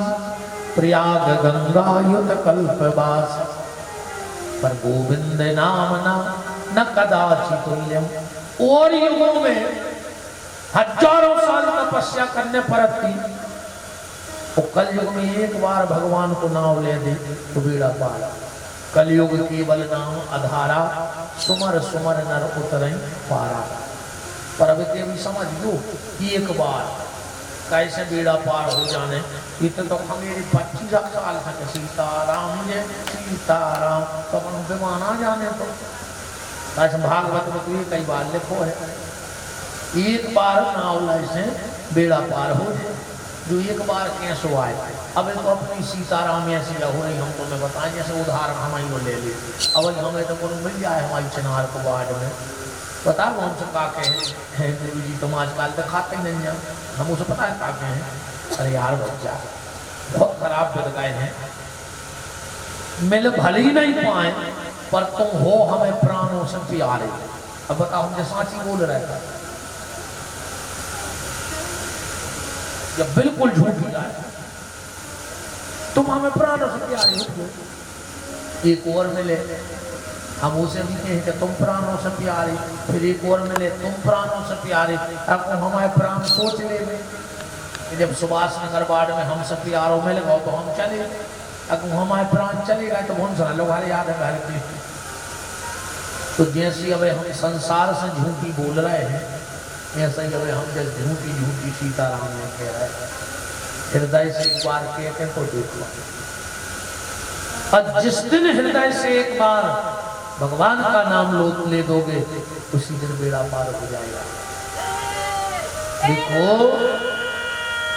प्रयाग गंगा युत कल्पवास पर गोविंद नाम न कदाचित तुल्यम। और युगों में हजारों साल तपस्या करने पर थी तो कलयुग में एक बार भगवान को नाम ले दे तो बेड़ा पार। कलयुग केवल नाम आधारा सुमर सुमर नर उतरई पारा। पर अब भी समझ लो कि एक बार कैसे बेड़ा पार हो जाने। इतने तो मेरी 25 साल तक सीताराम जय सीताराम तो अपन बेमाना जाने तो ऐसे भागवत में तो ये कई बार लिखो है एक बार नाव से बेड़ा पार हो जाए। जो एक बार कैसे आए। अब तो अपनी सीताराम ऐसी हो रही हम तुम्हें बताएं जैसे उदाहरण हमारी वो ले ली। अब हमें तो को मिल जाए हमारी चिनार को बाढ़ में पता वो हमसे का कहे हैं गुरु जी तुम आजकल तो खाते ही नहीं हैं। हम उसे पता है का कहे हैं अरे यार बच्चा बहुत खराब बिगड़ाए हैं, मिल भले ही नहीं पाए पर तुम हो हमें प्राणों से प्यारे। अब बताओ हम साची बोल रहे हैं या बिल्कुल झूठ ही जाए, तुम हमें प्राणों से प्यारे हो। एक और मिले हम उसे भी कहें कि तुम प्राणों से प्यारे, फिर एक और मिले तुम प्राणों से प्यारे। अब हमारे प्राण सोच ले कि जब सुभाष नगर वार्ड में हमसे प्यारो मिल गए तो हम चले, अगर हमारे प्राण चले गए तो बहुत सारे लोग हमारे याद है घर के। तो जैसे अब हम संसार से झूठी बोल रहे हैं, ऐसा ही अब हम जैसे झूठी झूठी सीताराम ने कह रहे हैं, हृदय से एक बार कह के तो देख लो। और जिस दिन हृदय से एक बार भगवान का नाम ले दोगे उसी दिन बेड़ा पार हो जाएगा। देखो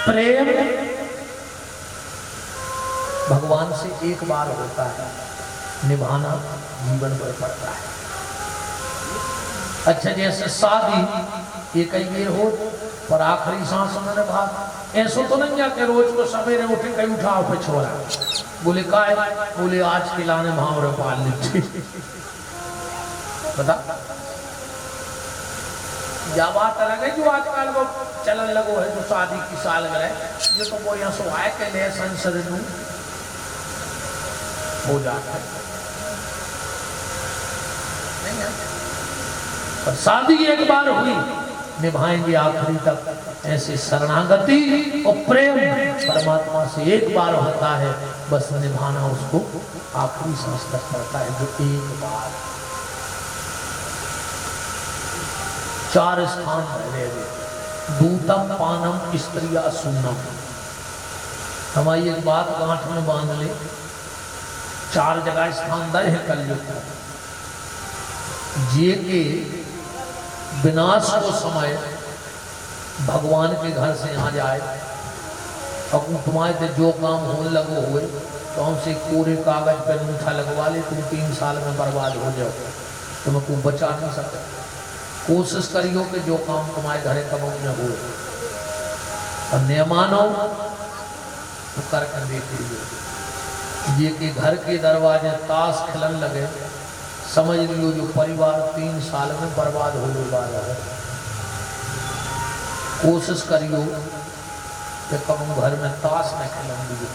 प्रेम भगवान से एक बार होता है, निभाना जीवन भर पड़ता है। अच्छा जैसे शादी एक ही बेर हो पर आखिरी सांस में निभा, ऐसा तो नहीं है कि रोज को सवेरे उठे कहीं उठाओ पे छोड़ा, बोले का है, बोले आज के लाने भावरे पाल ली बता या बात अलग है जो आजकल वो चलन लगो है जो शादी की साल गए जो तो वो यहाँ सो आए के लिए संसद हो जाता है नहीं है। पर शादी एक बार हुई निभाएंगे आखिरी तक। ऐसे शरणागति और प्रेम परमात्मा से एक बार होता है, बस निभाना उसको आखिरी सांस तक पड़ता है। जो एक बार चार स्थान रहे दूतम पानम स्त्रिया सुनम। हमारी एक बात गांठ में बांध ले, चार जगह स्थान दे है कलयुग का। जे के विनाश को समय भगवान के घर से आ जाए और तुम्हारे से जो काम होने लगो हुए तो हमसे पूरे कागज पर अंगूठा लगवा ले, तुम 3 साल में बर्बाद हो जाओ, तुमको बचा नहीं सकते। कोशिश करियो कि जो काम तुम्हारे घरे कबू न हो और न मानो तो करके देख लीजिए। ये कि घर के दरवाजे ताश खिलन लगे, समझ लियो जो परिवार 3 साल में बर्बाद होने वाला है। कोशिश करियो कि कबू घर में ताश न खिलन दीजिए।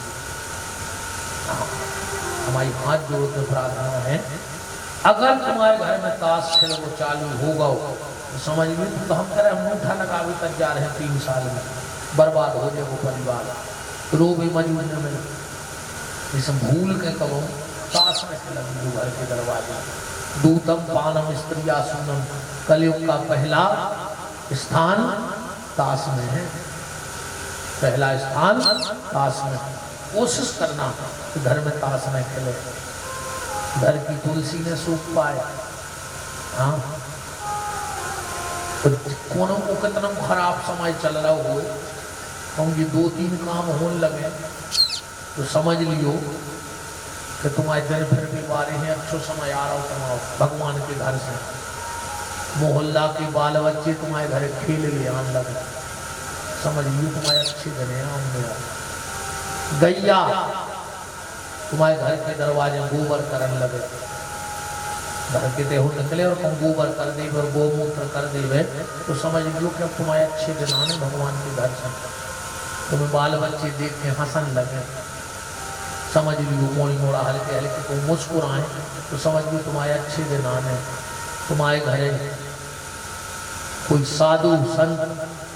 हमारी हाथ जोड़ के प्रार्थना है, अगर तुम्हारे घर में ताश खेल वो चालू होगा तो समझ लो तो हम कह रहे हैं अंगूठा लगावे तक जा रहे हैं, 3 साल में बर्बाद हो जाए वो परिवार, रो भी मजबूर न मिले। इस भूल के कबो ताश में खेल घर के दरवाजे। दूतम पानम स्त्रिया सुनम, कलयुग का पहला स्थान ताश में है, पहला स्थान ताश में। कोशिश करना कि घर में ताश में खेले, घर की तुलसी ने सूख पाए। हाँ तो कोनो को कितना खराब समय चल रहा हो, हम ये 2-3 काम होने लगे तो समझ लियो कि तुम्हारे दिन फिर भी बारे हैं, अच्छो समय आ रहा हो तुम्हारा भगवान के घर से। मोहल्ला के बाल बच्चे तुम्हारे घर खेल लिए आने लगे, समझ लियो तुम्हारे अच्छे दिन आने। गैया तुम्हारे घर के दरवाजे गोबर करने लगे, घर के देहो निकले और तुम गोबर कर दे और गोमूत्र कर दे तो समझ लो कि अब तुम्हारे अच्छे दिन आने भगवान के घर से। तुम्हें बाल बच्चे देख के हंसन लगे, समझ लो मोड़ी मोड़ा हल्के हल्के को मुस्कुराए तो समझ लो तुम्हारे अच्छे दिन आने। तुम्हारे घरे कोई साधु संत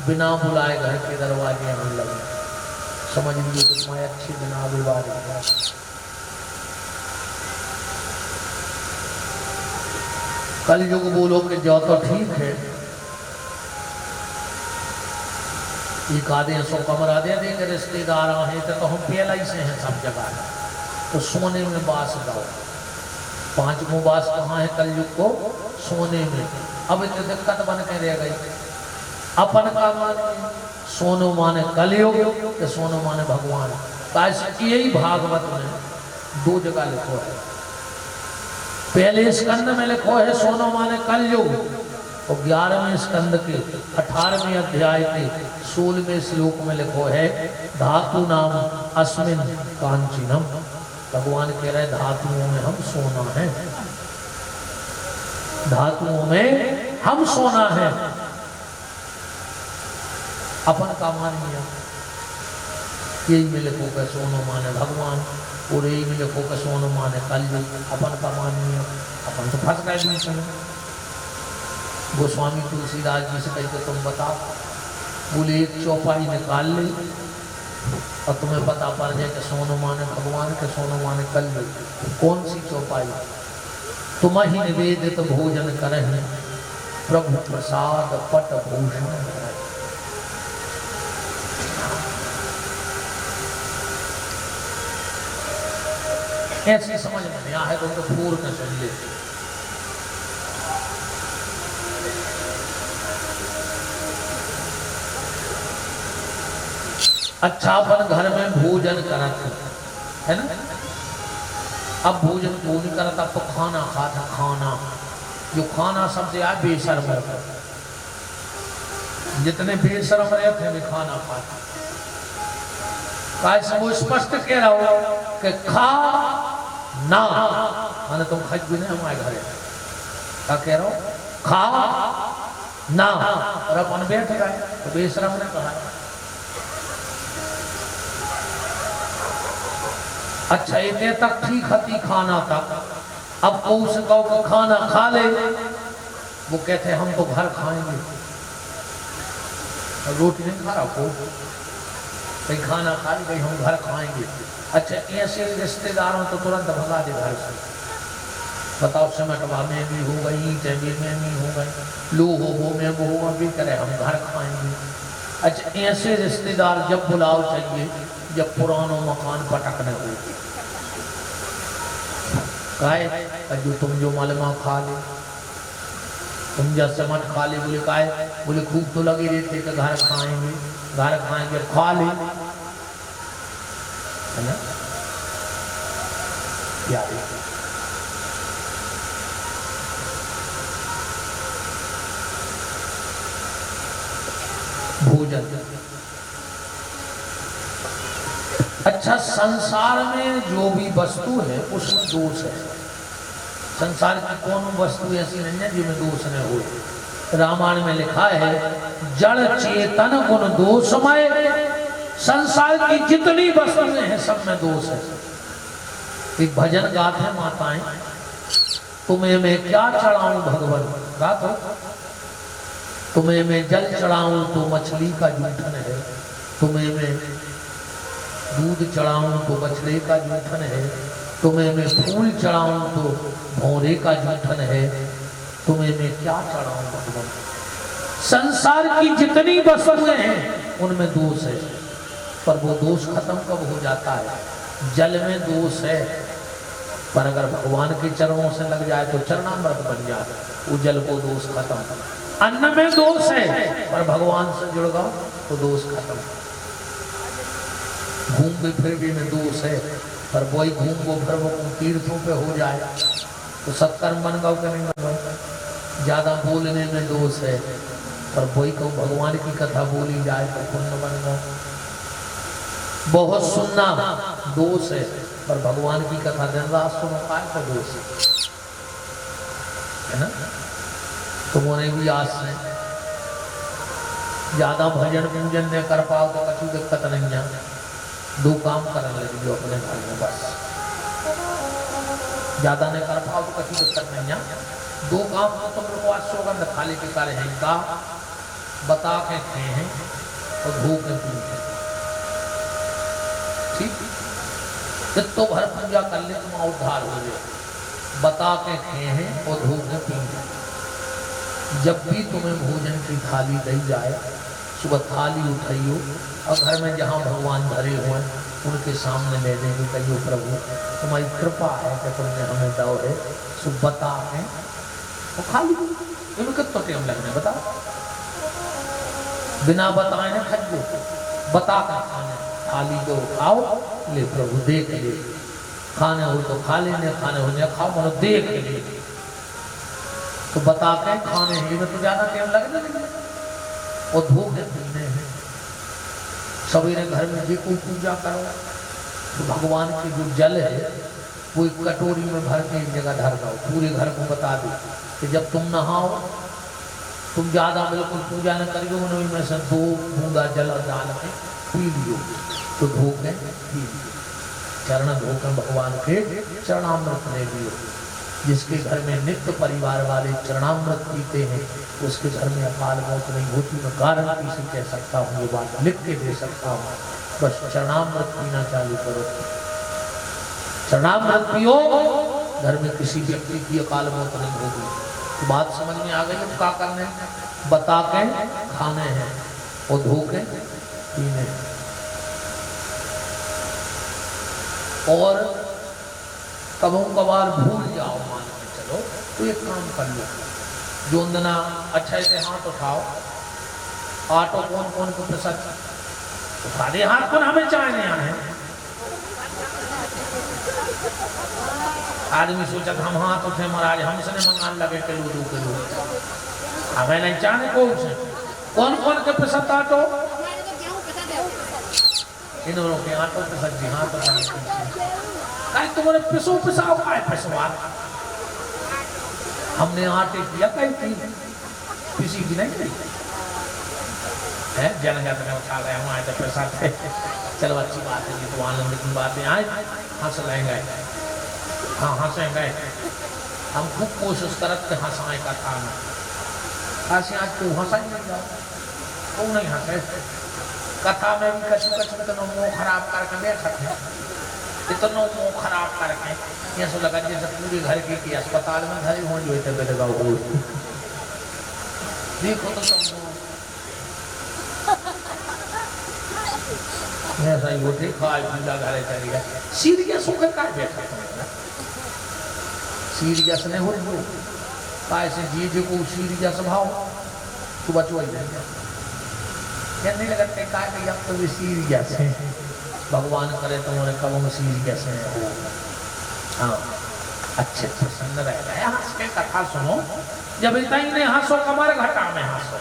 बिना बुलाए घर के दरवाजे आने लगे, समझ लो कि तुम्हारे अच्छे दिन आगे बात। कल युग बोलो कि जो तो ठीक है, एक आधे सौ कमरा दे देंगे रिश्तेदार हैं तो हम पहला ही से हैं सब जगह, तो सोने में बास गाओ। 5 बास कहाँ है कल युग को? सोने में। अब इतनी दिक्कत बन के रह गई, अपन का माने सोनो माने कलयुग तो सोनो माने भगवान। यही भागवत में 2 जगह लिखो है, पहले स्कंद में लिखो है सोनो माने कलयुग और 11वें स्कंद के 18वें अध्याय के 16वें श्लोक में लिखो है धातु नाम अस्मिन कांचीनम। भगवान कह रहे धातुओं में हम सोना है, धातुओं में हम सोना है। अपन का मानिए यही में लिखो का सोनो माने भगवान और यही में लिखो का सोनो माने कलयुग। अपन का मानिए अपन तो फंस गए बीच में। गोस्वामी तुलसीदास जी से कही तो तुम बताओ, बोले एक चौपाई निकाल ले और तुम्हें पता पड़ जाए कि सोनो माने भगवान के सोनो माने कलयुग। कौन सी चौपाई? तुम ही निवेदित भोजन करहि प्रभु प्रसाद पट भूषण। ऐसी समझ में नहीं आए तो पूर्व में सुन ले। अच्छा अपन घर में भोजन करत है ना, अब भोजन क्यों नहीं करता? अब तो खाना खाता, खाना जो खाना सबसे आए बेशर्म रहता, जितने बेशर्म रहते हैं खाना खाता। काय वो स्पष्ट कह रहा हो कि खा ना, माने तुम खज भी नहीं हमारे घर। क्या कह रहा हो? खा ना, और अपन बैठ गए तो बेशर्म ने कहा। अच्छा इतने तक ठीक हती खाना तक, अब उस गौ का खाना खा ले, वो कहते हम तो घर खाएंगे। रोटी नहीं खा रहा को, कहीं खाना खा ली, कहीं हम घर खाएंगे। अच्छा ऐसे रिश्तेदारों तो तुरंत भगा दे घर से। बताओ सिमटवा में भी हो गई, टेबी में भी हो गई, लोहो वो में वो अभी करे हम घर खाएंगे। अच्छा ऐसे रिश्तेदार जब बुलाओ चाहिए जब पुरानों मकान पटकने हो, काय जो तुम जो मालूमा खा ले, तुम जैसे मत खा ले। बोले काय? बोले खूब तो लगे रहते कि घर खाएंगे, घर खाएंगे, खा ले, है ना? प्यारे भोजन। अच्छा संसार में जो भी वस्तु है उसमें दोष है। संसार की कौन वस्तु ऐसी नहीं है जिसमें दोष न हो। रामायण में लिखा है जड़ चेतन गुण दोषमय, संसार की जितनी वस्तुएं हैं सब में दोष है। एक भजन गाते हैं माताएं, तुम्हें मैं क्या चढ़ाऊं भगवान, गात हो, तुम्हें मैं जल चढ़ाऊं तो मछली का जूठन है, तुम्हें मैं दूध चढ़ाऊं तो बछड़े का जूठन है, तुम्हें मैं फूल चढ़ाऊं तो भौरे का जूठन है, तुम्हें मैं क्या चढ़ाऊं भगवान। संसार की जितनी वस्तुएं हैं उनमें दोष है, पर वो दोष खत्म कब हो जाता है? जल में दोष है, पर अगर भगवान के चरणों से लग जाए तो चरणामृत बन जाए, वो जल को दोष खत्म। अन्न में दोष है, पर भगवान से जुड़ गया तो दोष खत्म। घूम के फिर भी में दोष है, पर वही घूम को फिर वो तीर्थों पे हो जाए तो सत्कर्म बन गया कि नहीं बन गया। ज्यादा बोलने में दोष है, पर वही को भगवान की कथा बोली जाए तो पुण्य बन गया। बहुत सुनना दोष है, पर भगवान की कथा दिन रात सुनो पाए तो दोष है ना। तुम्हारे भी आस है, ज्यादा भजन पूजन न कर पाओ तो कछु दिक्कत नहीं है। दो काम करने लगी जो अपने घर में, बस ज्यादा नहीं कर पाओ तो कछु दिक्कत नहीं है। दो काम तो तुम लोग आज सौगंध खाली के करे हैं, का बता के खाए हैं और धो के पी हैं, ठीक। जितो भर पूजा कर ले तुम उद्धार हो जाए। बता के खाए हैं और धो के पी हैं। जब भी तुम्हें भोजन की थाली दी जाए, सुबह थाली उठाइयो और घर में जहाँ भगवान धरे हुए उनके सामने ले देंगे, कहियो प्रभु तुम्हारी कृपा है कि तुमने हमें दो है, सो बता है और खा ली। इनमें कितना टाइम लगने बताओ, बिना बताए ना खा, बता कर खाने। थाली को खाओ, ले प्रभु देख ले, खाने हो तो खा लेने, खाने हो खाओ, मतलब देख ले। तो बता के खाने ही में तो ज्यादा टाइम लगेगा नहीं, और धो के पीने हैं। सवेरे घर में जी कोई पूजा करो तो भगवान की जो जल है वो एक कटोरी में भर के एक जगह धर दो, पूरे घर को बता दो कि जब तुम नहाओ तुम ज्यादा बिल्कुल पूजा न करियो, में से 2 बूंदा जल डाल के पी लियो, तो धो के पी लियो, चरण धोकर भगवान के चरणामृत ले लियो। जिसके घर में नित्य परिवार वाले चरणामृत पीते हैं उसके घर में अकाल मौत नहीं होती। मैं गारंटी से कह सकता हूँ, ये बात लिख के दे सकता हूँ। बस चरणामृत पीना चालू करो, चरणामृत पियो, घर में किसी व्यक्ति की अकाल मौत नहीं होगी। तो बात समझ में आ गई। अब क्या करने, बता के खाने हैं और धो के पीने हैं। और कभी कभार भूल जाओ, मान के चलो, तो एक काम कर लो, जोंदना अच्छा से हाथ उठाओ, आटो कौन कौन को प्रसाद उठा दे हाथ, कौन हमें चाहने आए। आदमी सोचा हम हाथ उठे महाराज हमसे ने मंगान लगे किलो 2 किलो, हमें नहीं चाहने कौन कौन के प्रसाद आटो, इन लोगों के आटो प्रसाद जी हाथ उठा तुम्हारे पिसो पिसाओ का है पिसवा, हमने आटे किया कहीं थी किसी की नहीं कही है, जनजात में उठा रहे हम आए तो प्रसाद थे। चलो अच्छी बात है, ये तो आनंद की बात है, आए हंस लेंगे, हाँ हंसेंगे, हम खूब कोशिश करते हंसाए का था ना, ऐसे आज तो हंसा ही नहीं जाओ, क्यों नहीं हंसे, कथा में भी कछु कछु तो मुंह खराब करके बैठते हैं, इतना मुंह खराब करके ये सो लगा जैसे पूरे घर की अस्पताल में धरी हो जो इतने बेटे गाँव हो देखो तो सब ऐसा ही होते खाए पूजा घरे चली गया, सीरियस होकर काय बैठा सीरियस नहीं हो जो कैसे जी को सीरियस भाव तो बचवा ही नहीं कहने लगते काय कि अब तो भी सीरियस है, भगवान करे तुम्हारे कब सीरियस है। हाँ अच्छे प्रसन्न रहेगा, हंस के कथा सुनो, जब इतना ही नहीं हंसो कमर घटा में हंसो,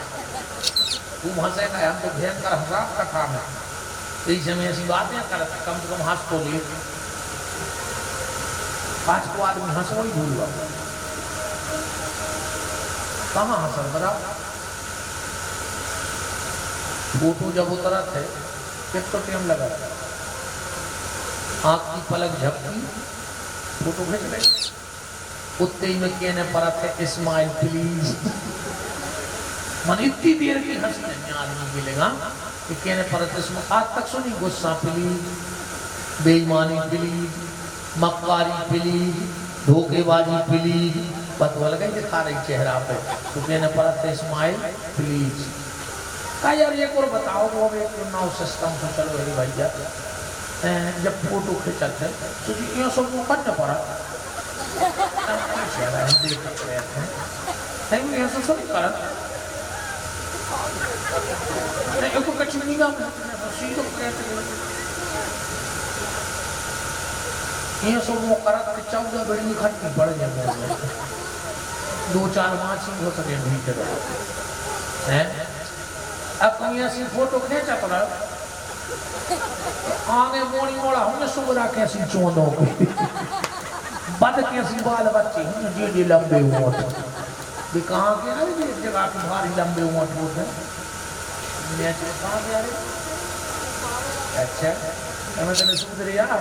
तुम हंसेगा हम तो भयंकर हंसा कथा में, तो इस समय ऐसी बातें करते कम से कम हंस तो लिए, 5 को आदमी हंसो ही भूल गया, कहाँ हंस बता, फोटो जब उतरा थे कितना टाइम लगा, आँख की पलक झपकी फोटो खींच रहे, उतने ही में कहने पड़ा थे स्माइल प्लीज, मन इतनी देर की हंसने में आदमी मिलेगा कि कहने पड़ा थे इसमें आज तक सुनी गुस्सा प्लीज, बेईमानी प्लीज, मक्कारी प्लीज, धोखेबाजी प्लीज, बतवा लगा दिखा रही चेहरा पे, तो कहने पड़ा थे स्माइल प्लीज। का यार ये को बताओ वो एक नाउ सिस्टम से चलो मेरी भैया जब फोटो खींचते तो जी ये सब वो करना पड़ा चेहरा हम देख रहे थे नहीं ये सब सब कर नहीं को कुछ नहीं ना सीधो कहते ये सब वो करा कि 14 बड़ी खट्टी पड़ जाए 2-4 माछी हो सके भीतर हैं। अब तुम ऐसी फोटो खींचा तो आगे मोड़ी मोड़ा हमने सुबह कैसी चोंदों की बद कैसी बाल बच्चे हमने जी लंबे हुए भी कहाँ के ना एक जगह की भारी लंबे हुए होते हैं कहाँ के यार अच्छा हमें तो सुधर यार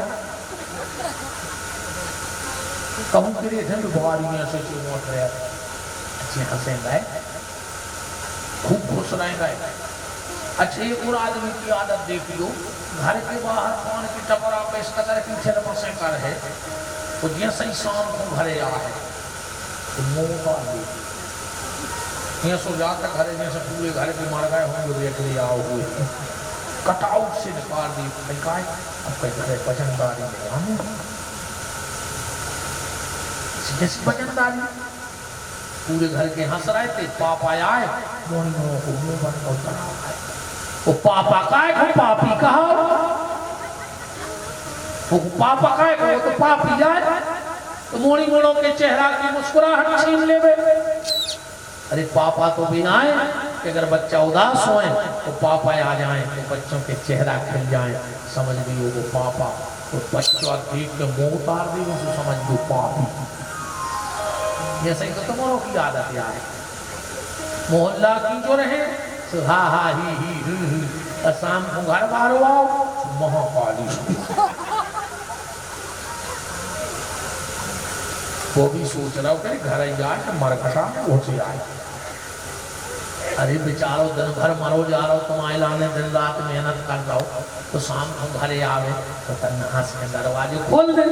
कहूँ के लिए थे भारी में ऐसे मोट रहे अच्छे हंसेंगे खूब खुश रहेंगे। अच्छे एक और आदमी की आदत देख लो, घर के बाहर पान की टपरा पे इस कदर पीछे बसे कर है तो जैसे ही शाम को घरे आ है तो मुंह डाल दी ये सो जाकर घरे जैसे पूरे घर के मर गए होंगे देख लिया हुए कटआउट से निकाल दी निकाय अब कहीं घरे पसंदारी जैसी पसंदारी पूरे घर के हंस रहे थे, पापा आए मोनी मोह को मुंह बंद और करा है वो पापा का है पापी कहा वो पापा का है वो तो पापी आए तो मोनी मोड़ों के चेहरा की मुस्कुराहट छीन ले अरे पापा तो भी आए कि अगर बच्चा उदास होए तो पापा आ जाए तो बच्चों के चेहरा खिल जाए, समझ लियो वो पापा। तो बच्चा देख के मुंह उतार दी तो समझ लो पापी। जैसे ही तो तुम्हारों की आदत यार मोहल्ला की जो रहे हा हा ही और शाम को घर बाहर आओ महाकाली। वो भी सोच रहा हो कि घर ही जाए मरकटा हो से आए। अरे बेचारो दिन भर मरो जा रहा हो, तुम्हारे लाने दिन रात मेहनत कर रहा हो, तो शाम को घरे आवे तो तन्ना हंस के दरवाजे खोल दे,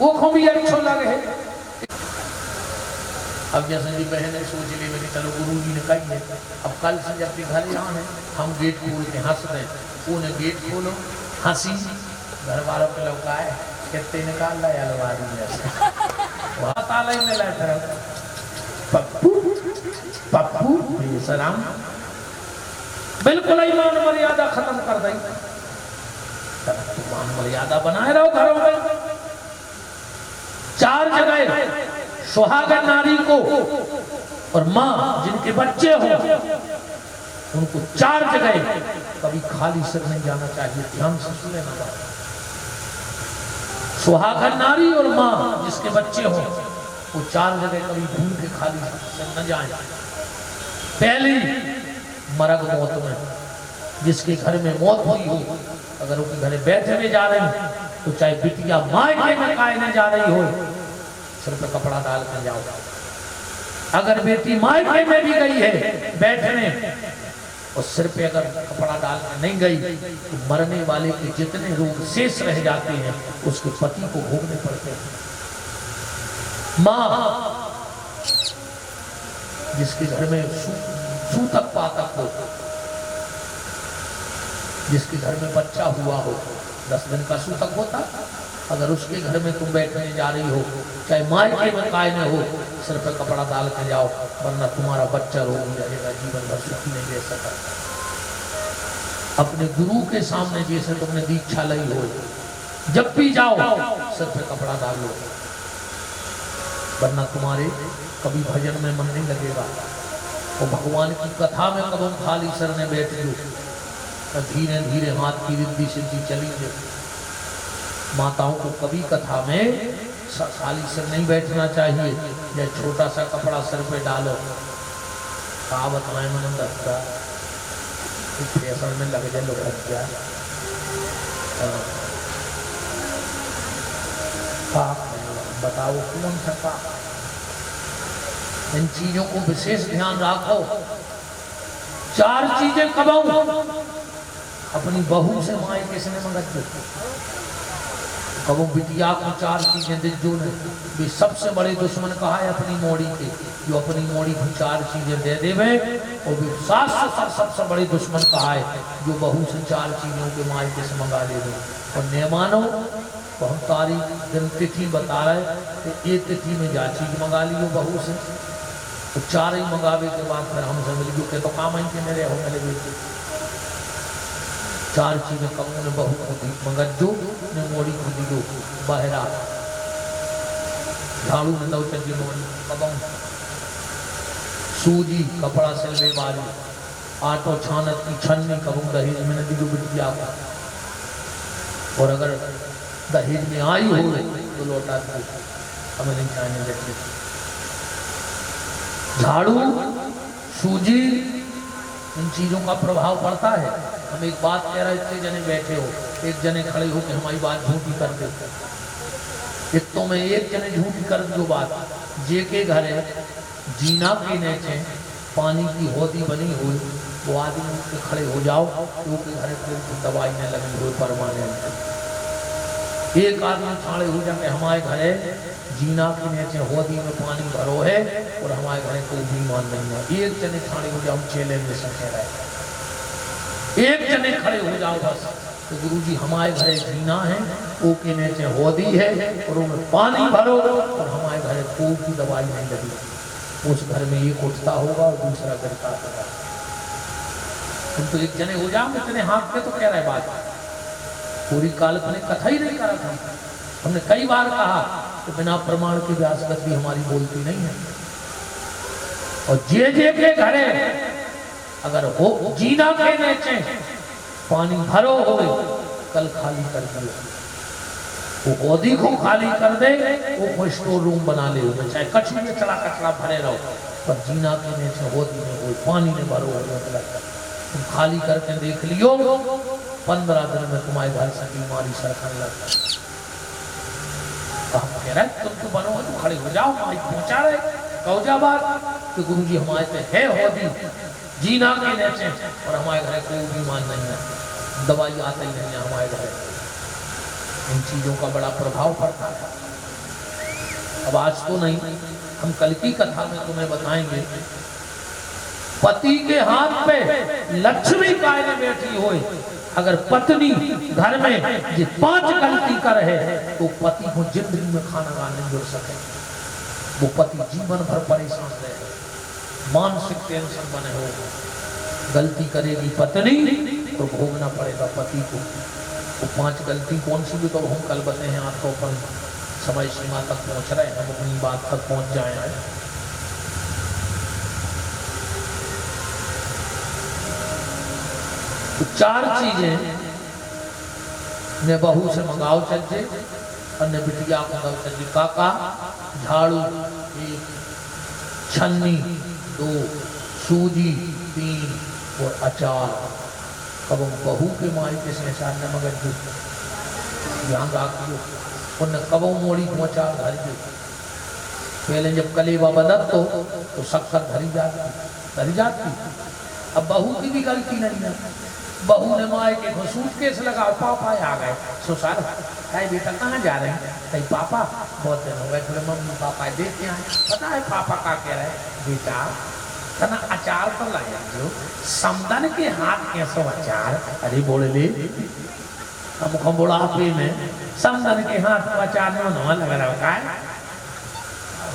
वो को भी अच्छो लगे। अब जैसे जी बहने सोच ली मेरी चलो गुरु जी ने कही है, अब कल से जब भी घर आए हम गेट खोल के हंस रहे, उन्हें गेट खोलो हंसी, घर वालों के लोग आए कितने निकाल रहा है अलमारी में से वहाँ ताला ही मिला था पप्पू पप्पू सलाम बिल्कुल ही मान मर्यादा खत्म कर दी। मान मर्यादा बनाए रहो घरों में। 4 जगह सुहागन नारी को और माँ जिनके बच्चे हो उनको 4 जगह कभी खाली सिर नहीं जाना चाहिए। ध्यान से सुन लेना। सुहागन नारी और माँ जिसके बच्चे हो वो 4 जगह कभी घूम के खाली सिर न जाए। पहली मरग मौत में, जिसके घर में मौत हुई हो अगर उनके घर बैठे में जा रहे हैं तो चाहे बिटिया मायके में कायने जा रही हो सिर पे कपड़ा डाल कर जाओ। अगर बेटी मायके में भी गई है बैठने और सिर पे अगर कपड़ा डाल कर नहीं गई तो मरने वाले के जितने रोग शेष रह जाते हैं उसके पति को भोगने पड़ते हैं। माँ जिसके घर में सूतक पातक हो, जिसके घर में बच्चा हुआ हो, 10 दिन का सूतक होता, अगर उसके घर में तुम बैठने जा रही हो चाहे मायके में कायने हो सिर पर कपड़ा डाल के जाओ, वरना तुम्हारा बच्चा रोग रहेगा, जीवन भर सुखी नहीं रह सकता। अपने गुरु के सामने जैसे तुमने दीक्षा ली हो जब भी जाओ सिर पर कपड़ा डाल लो, वरना तुम्हारे कभी भजन में मन नहीं लगेगा और भगवान की कथा में कब हम खाली सर में बैठ लो तो धीरे धीरे हाथ की रिद्धि सिद्धि चलेंगे। माताओं को कभी कथा में खाली सर नहीं बैठना चाहिए, या छोटा सा कपड़ा सर पे डालो। कहावत में मन रखता प्रेशर में लग जाए लोग रख गया। बताओ कौन सा? इन चीजों को विशेष ध्यान रखो। 4 चीजें कबाऊ अपनी बहू से माए किसने मंगत कबो बिटिया को 4 चीजें दे जो भी सबसे बड़े दुश्मन कहा है अपनी मोड़ी के, जो अपनी मोड़ी को 4 चीजें दे देवे और भी सास ससुर सबसे बड़े दुश्मन कहा है जो बहू से 4 चीजों के माए किस मंगा ले दे। और मेहमानों तो हम तारीख दिन तिथि बता रहे तो एक तिथि में जा चीज मंगा लियो बहू से, तो 4 ही मंगावे के बाद फिर हमसे मिल गए तो काम आई के मेरे हो मेरे बेटे 4 चीजें कबू ने बहू को दी मंगजो ने मोड़ी को दी बहरा झाड़ू में दो चंदी मोड़ी कबू सूजी कपड़ा सिलवे वाली आटो छानत की छन्नी कबू दहेज में न दी बिटिया को। और अगर दहेज में आई हो तो लौटा दो, हमें नहीं चाहिए देते। झाड़ू सूजी इन चीजों का प्रभाव पड़ता है। हम एक बात कह रहे थे, जने बैठे हो एक जने खड़े हो के हमारी बात झूठी कर देते, एक तो मैं एक जने झूठी कर दो बात जे के घर है जीना के नीचे पानी की होदी बनी हुई वो आदमी के खड़े हो जाओ तो के घर दवाई न लगी हुई परमानेंट। एक आदमी खड़े हो जाके हमारे घरे जीना के नीचे होदी में पानी भरो है और हमारे घरे कोई बीमार नहीं है। एक जने खड़े हो जाओ चेले में सके रहे, एक जने खड़े हो जाओ बस तो गुरुजी हमारे घरे जीना है वो के नीचे होदी है और उनमें पानी भरो और हमारे घरे कोई की दवाई नहीं लगी। उस घर में एक उठता होगा और दूसरा गिरता होगा। तुम तो एक जने हो जाओ इतने हाथ पे तो कह रहे बात पूरी काल्पनिक कथा ही नहीं करा था। हमने कई बार कहा कि बिना प्रमाण के व्यास गद्दी हमारी बोलती नहीं है। और जे के घरे अगर हो जीना के नीचे पानी भरो हो कल खाली कर दियो, वो ओदी को खाली कर दे, वो कोई स्टोर रूम बना ले, चाहे कच्छ में चला कचरा भरे रहो, पर जीना के नीचे होदी में कोई पानी में भरो हो, तुम खाली करके देख लियो 15 दिन में तुम्हारे घर से बीमारी सरकने लगता। हम कह रहे तुम तो बनो तो खड़े हो जाओ, माइक पहुंचा रहे कहो जा बात कि गुरु जी हमारे पे है होदी जीना के नीचे, और हमारे घर कोई बीमार नहीं है, दवाई आती ही नहीं है हमारे घर। इन चीजों का बड़ा प्रभाव पड़ता है। अब आज तो नहीं, हम कल की कथा में तुम्हें बताएंगे, पति के हाथ पे लक्ष्मी कायने बैठी हो, अगर पत्नी घर में ये 5 गलती कर है तो पति को जिंदगी में खाना नहीं जुड़ सके, वो पति जीवन भर परेशान रहे, मानसिक टेंशन बने हो। गलती करेगी पत्नी तो भोगना पड़ेगा पति को। तो 5 गलती कौन सी भी तो हम कल बताए हैं आपको, अपन समय सीमा तक पहुंच रहे हैं, हम अपनी बात तक पहुंच जाए। तो 4 चीजें ने बहू से मंगाओ चलते, और ने बिटिया को मंगाओ चलते। काका झाड़ू 1, छन्नी 2, सूजी 3 और अचार। कब बहू के माई के संसार ने मगर जो ध्यान रखियो, उन कबों मोड़ी पहुंचा घर के। पहले जब कलेवा बदत तो शक्कर धरी जाती। अब बहू की भी गलती नहीं है, बहू ने माए के घसूट केस लगा, पापा आ गए ससुराल, कहे बेटा कहाँ जा रहे हैं, कहीं पापा बहुत दिन हो गए थोड़े मम्मी पापा देख के आए। पता है पापा का कह रहे बेटा तना अचार पर लगा दो, समदन के हाथ कैसो अचार। अरे बोले ले हम बुढ़ापे में समदन के हाथ में अचार में नवा लगा रहा है,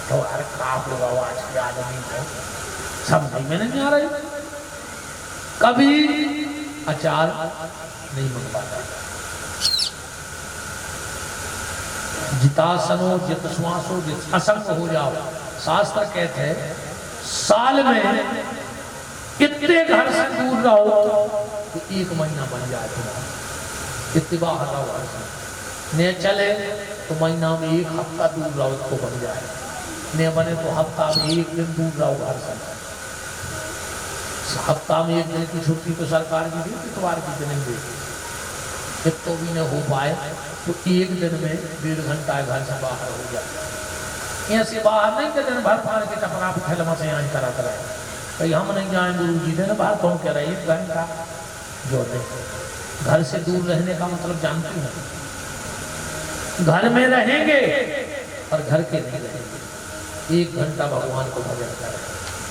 तो अरे काफ लगा आज के आदमी को समझ में नहीं आ रही। कभी अचार नहीं मंगवाता। जितासनो जित श्वासो जित असंग हो जाओ। शास्त्र कहते हैं साल में कितने घर से दूर रहो तो 1 महीना बन जाए तुम्हारा, इतवा हटाओ ने चले तो महीना में 1 हफ्ता दूर रहो तो बन जाए, ने बने तो हफ्ता में 1 दिन दूर रहो घर से। हफ्ता में 1 दिन की छुट्टी तो सरकार की दी, इतवार की दिन नहीं देती। तो भी न हो पाए तो 1 दिन में 1.5 घंटा घर से बाहर हो जाए। यहाँ से बाहर नहीं के दिन भर फाड़ के टपका फैलमा से यहाँ करा कराए, कहीं हम नहीं जाए गुरु जी दिन बाहर कौन कह रहे 1 घंटा जो नहीं। घर से दूर रहने का मतलब जानती है, घर में रहेंगे और घर के नहीं रहेंगे। 1 घंटा भगवान को भजन करें,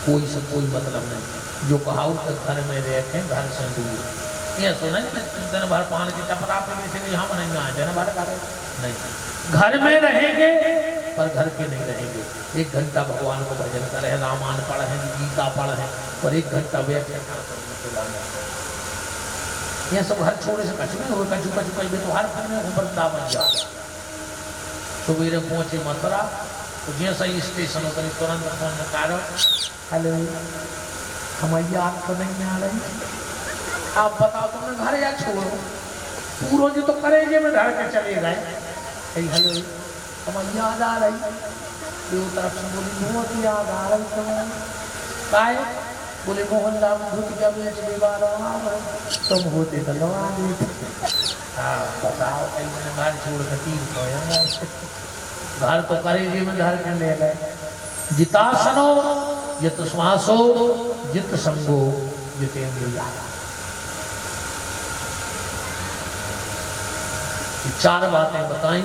कोई से कोई मतलब नहीं। जो कहा घर में रखे घर से दूर, ये सुना दिन भर पान की टपरा पे हम नहीं आए, दिन भर करे नहीं। घर में रहेंगे पर घर के नहीं रहेंगे। 1 घंटा भगवान को भजन करें, रामायण पढ़ें, गीता पढ़ें, और 1 घंटा बैठ ये सब घर छोड़े से कछु नहीं हो, कछु कहीं तो हर घर में वृंदावन जा। सवेरे पहुंचे मथुरा तो जैसा ही स्टेशन होकर तुरंत फोन निकालो, हेलो हमारी याद तो नहीं आ रही, आप बताओ तुमने घर या छोड़ो। पूरो जो तो करेंगे में धर के चले गए, हेलो हमारी याद आ रही। दो तरफ से बोली बहुत याद आ रही तुम्हें, काय बोले मोहन राम भूत जब तुम होते तो लो आ गए। हाँ बताओ कहीं मैंने घर छोड़ कर 3 खोएंगे, घर तो करेंगे में घर के ले गए। जितासनो जित श्वासो जित संगो जितेंद्रिया। 4 बातें बताई।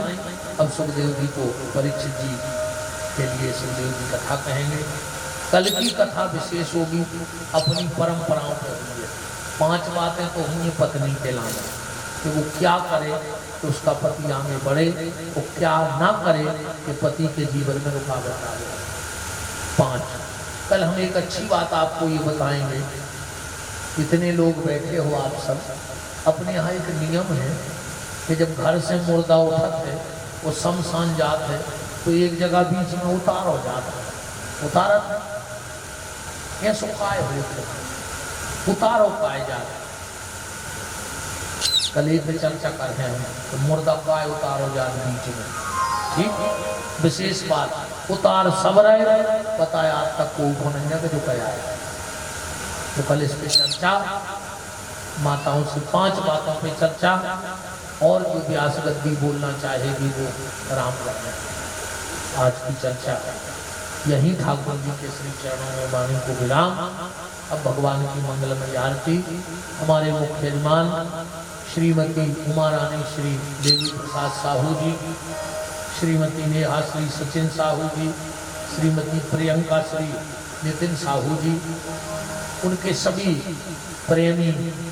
अब सुखदेव जी को परीक्षित जी के लिए सुखदेव जी कथा कहेंगे। कल की कथा विशेष होगी, अपनी परंपराओं पर हुई है। 5 बातें तो हुई पत्नी के लाने कि वो क्या करे तो उसका पति आगे बढ़े, वो क्या ना करे कि पति के जीवन में रुकावट आ जाए। 5 कल हम एक अच्छी बात आपको ये बताएंगे। इतने लोग बैठे हो आप सब, अपने यहाँ एक नियम है कि जब घर से मुर्दा उठाते वो शमशान जाते तो एक जगह बीच में उतार हो जाता, उतारा था ये सुखाए हुए थे, उतारो पाए जा रहे। कल एक में चर्चा कर रहे हैं तो मुर्दा पाए उतारो जा रहे बीच में, ठीक विशेष बात उतार सब रहे बताया आज तक को उन्होंने जो कहा है। तो कल इस पे चर्चा माताओं से 5 बातों पे चर्चा, और जो व्यास गद्दी बोलना चाहेगी वो राम करना। आज की चर्चा यही ठाकुर जी के श्री चरणों में वाणी को विराम। अब भगवान की मंगलमय आरती हमारे मुख्य यजमान श्रीमती उमा रानी श्री देवी प्रसाद साहू जी, श्रीमती नेहा श्री सचिन साहू जी, श्रीमती प्रियंका श्री नितिन साहू जी, उनके सभी प्रेमी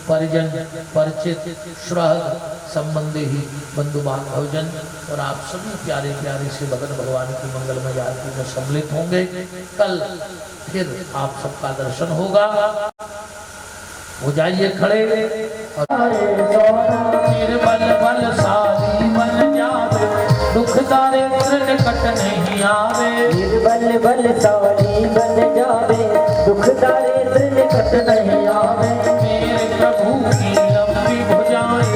परिजन परिचित श्रद्ध संबंधी ही बंधु बांधवजन और आप सभी प्यारे प्यारे से भगवान भगवान की मंगलमय आरती में सम्मिलित होंगे। कल फिर आप सबका दर्शन होगा। हो जाइए खड़े निर्बल बलशाली बन जावे, दुख दारिद्र निकट नहीं आवे। निर्बल बलशाली बन जावे, दुख दारिद्र निकट नहीं आवे। मेरे प्रभु की लंबी भुजाएं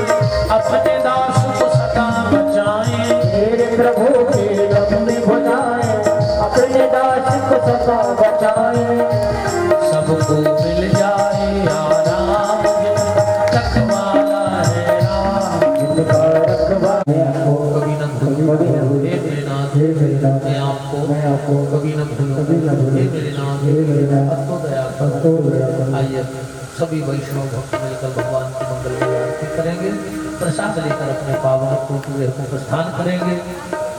अपने दास को सदा बचाएं। मेरे प्रभु की लंबी भुजाएं अपने दास को सदा बचाएं। सबको मिल जाए आराम, रखवाला है राम। जिनका रखवा कभी न भूलो हे मेरे नाथ, मैं आपको कभी न भूलो हे मेरे नाथ, अब तो दया करो। आइए सभी वैष्णव भक्त मिलकर भगवान की मंगलमय आरती करेंगे। प्रसाद लेकर अपने पावन कुटीर को प्रस्थान करेंगे।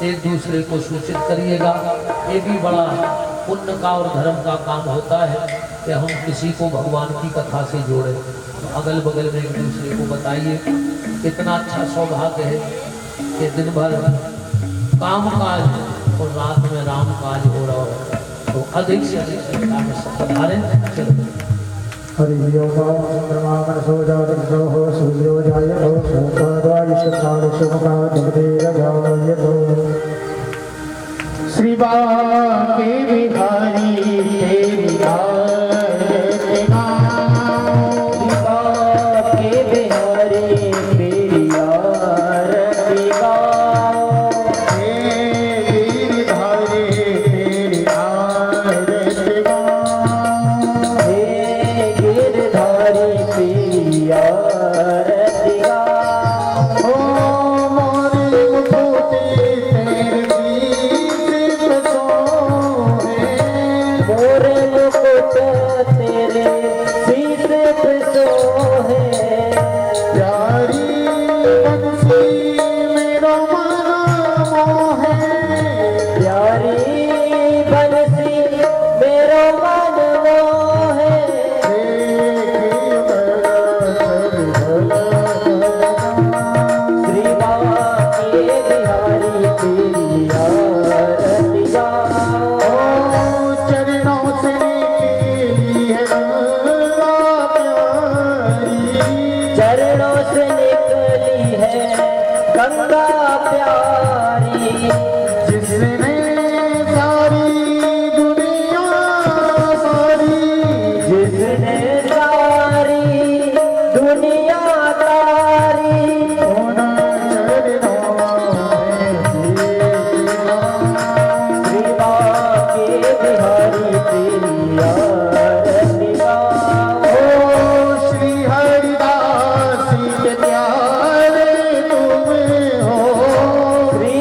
एक दूसरे को सूचित करिएगा। ये भी बड़ा पुण्य का और धर्म का काम होता है कि हम किसी को भगवान की कथा से जोड़ें। तो अगल बगल में एक दूसरे को बताइए। कितना अच्छा सौभाग्य है कि दिन भर काम काज और रात में राम काज हो रहा हो। तो अधिक से अधिक संख्या में सब पधारें। हरि ओम चंद्रमा मनसो जातसो हो सूर्यो जायतो सोमवायुष्यकाल शुभका जगदेरगायतो। श्री बांके बिहारी तेरी आरती गाऊं। श्री बांके बिहारी तेरी आरती गाऊं। हे गिरधारी तेरी आरती गाऊं। हे गिरधारी तेरी आरती गाऊं। ओ मोरे मुकुट तेरी सिर सोहे। मोरे मुकुट तेरे शीश पे सोहे। प्यारी बंसी मेरो मन मोहे। प्यारी बंसी मेरो मन मोहे। श्री बांके बिहारी तेरी आरती गाऊं। चरणों से निकली है गंगा प्यारी। चरणों से निकली है गंगा प्यारी। जिसने सारी दुनिया सारी। जिसने सारी दुनिया तारी। होना श्री बांके बिहारी तेरी आरती गाऊं। ओ श्री हरिदास के प्यारे तुम हो। श्री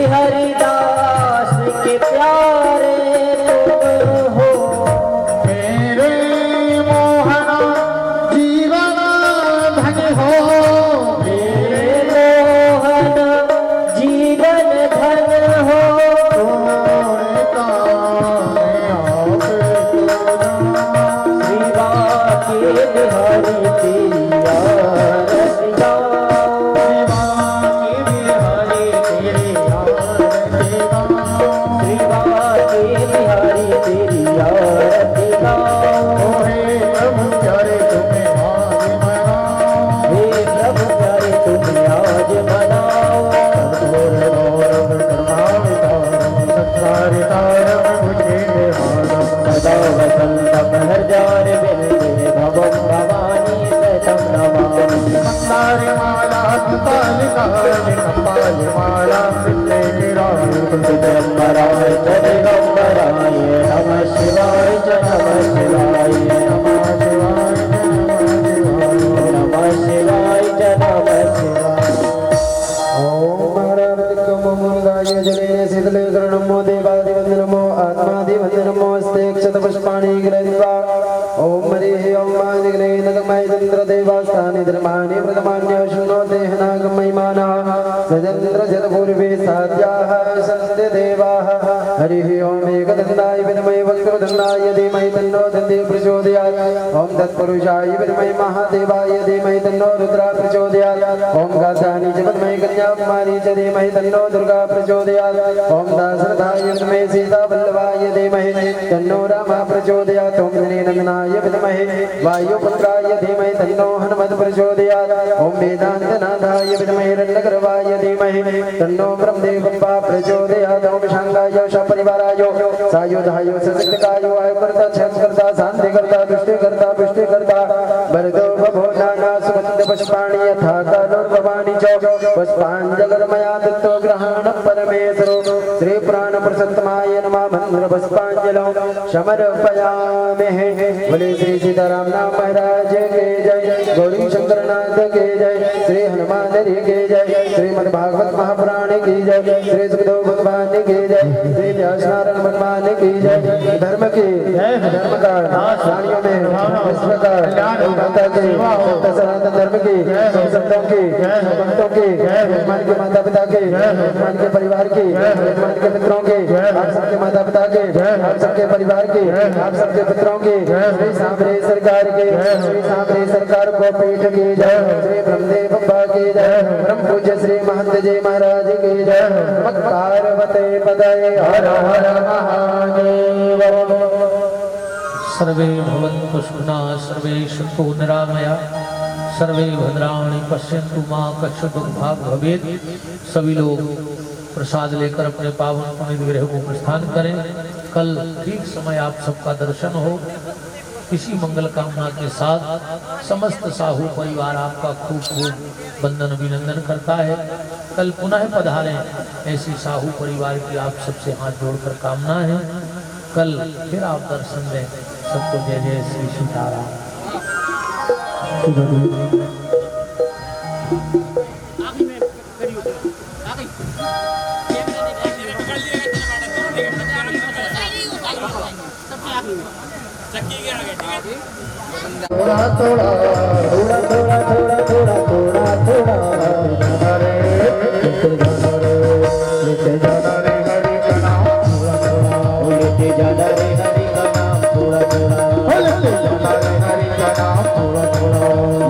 सदा वसंतम हृदयार बिंदे भवम भवानी सतम नमामि मंदार माला कपाल माला बिंदे गिराय दिगंबराय च दिगंबराय नमः शिवाय च नमः शिवाय नमः शिवाय च नमः शिवाय ओम मरार्तिकमोदाय जलेन शीतले नमो देवादिवंद नमो आत्मादिवंद नमो स्ते क्षतपुष्पाणि ग्रहित्वा ओम हरिः ओम आदिग्रे नगमय चंद्र देवास्तानि धर्माणि प्रथमान्य शृणो देहनागमयमानः सजन्द्र जलपूर्वे साध्याः सन्ते देवाः हरिः ओम एकदन्ताय विद्महे वक्रतुण्डाय धीमहि तन्नो दन्ति प्रचोदयात् ओम तत्पुरुषाय विद्महे महादेवाय धीमहि तन्नो रुद्रः प्रचोदयात् ओम गात्राणि च विद्महे कन्याकुमारी च धीमहि तन्नो दुर्गा प्रचोदयात् ओम दाशरथाय विद्महे सीतावल्लभाय धीमहि तन्नो रामः प्रचोदयात् ओम नंदनाय विद्महे वायुपुत्राय धीमहि तन्नो हनुमत् प्रचोदयात् ओम वेदान्तनाथाय विद्महे हिरण्यगर्भाय धीमहि तन्नो ब्रह्मदेवः प्रचोदयात् ओम शांगाय सपरिवाराय सायुधाय सशक्तकाय आयुकर्ता क्षमकर्ता शांतिकर्ता दुष्टिकर्ता पुष्टिकर्ता वरदो भवो नाना सुगंध पुष्पाणि यथा कालो भवानी च पुष्पाञ्जलिर्मया दत्तो ग्रहण परमेश्वरो श्री प्राण प्रसन्नमाय नमः मंत्र पुष्पाञ्जलिं समर्पयामि बोले श्री सीताराम नाम महाराज के जय गौरी शंकर नाथ के जय श्री हनुमान जी के जय श्रीमद् भागवत महापुराण की जय श्री सुखदेव भगवान की जय श्री व्यास नारायण भगवान की जय धर्म की धर्म का प्राणियों में विश्व का माता की सनातन धर्म की संतों की भक्तों की हनुमान के माता पिता के हनुमान के परिवार की हनुमान के मित्रों के आप सबके माता पिता के आप सबके परिवार के आप सबके मित्रों के श्री सांबरे सरकार के श्री सांबरे सरकार को पीठ की जय श्री ब्रह्मदेव बाबा की जय ब्रह्म पूज्य श्री महंत जी महाराज की जय पार्वते पदये हर हर महादेव सर्वे भवन्तु सुखिनः सर्वे सन्तु निरामया सर्वे भद्राणि पश्यन्तु मां कश्चित् दुःखभाग् भवेत्। सभी लोग प्रसाद लेकर अपने पावन पुनीत गृह को प्रस्थान करें। कल ठीक समय आप सबका दर्शन हो। इसी मंगल कामना के साथ समस्त साहू परिवार आपका खूब खूब वंदन अभिनंदन करता है। कल पुनः पधारें, ऐसी साहू परिवार की आप सबसे हाथ जोड़कर कामना है। कल फिर आप दर्शन दें। सबको जय जय श्री सीताराम। थोड़ा थोड़ा थोड़ा थोड़ा थोड़ा थोड़ा थोड़ा थोड़ा हरे लेते जाना रे हरि का नाम थोड़ा थोड़ा लेते जाना रे हरि का नाम थोड़ा थोड़ा लेते जाना रे हरि का नाम थोड़ा थोड़ा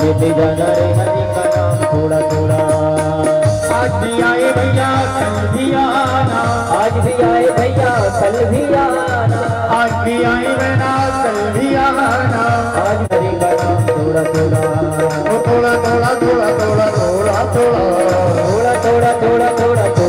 लेते जाना रे हरि का नाम थोड़ा थोड़ा। आज भी आए भैया कल भी आना, आज भी आए भैया कल भी आना, आज भी आए बहना कल भी आना, आज हरि का नाम थोड़ा थोड़ा थोड़ा थोड़ा थोड़ा थोड़ा थोड़ा थोड़ा थोड़ा थोड़ा थोड़ा थोड़ा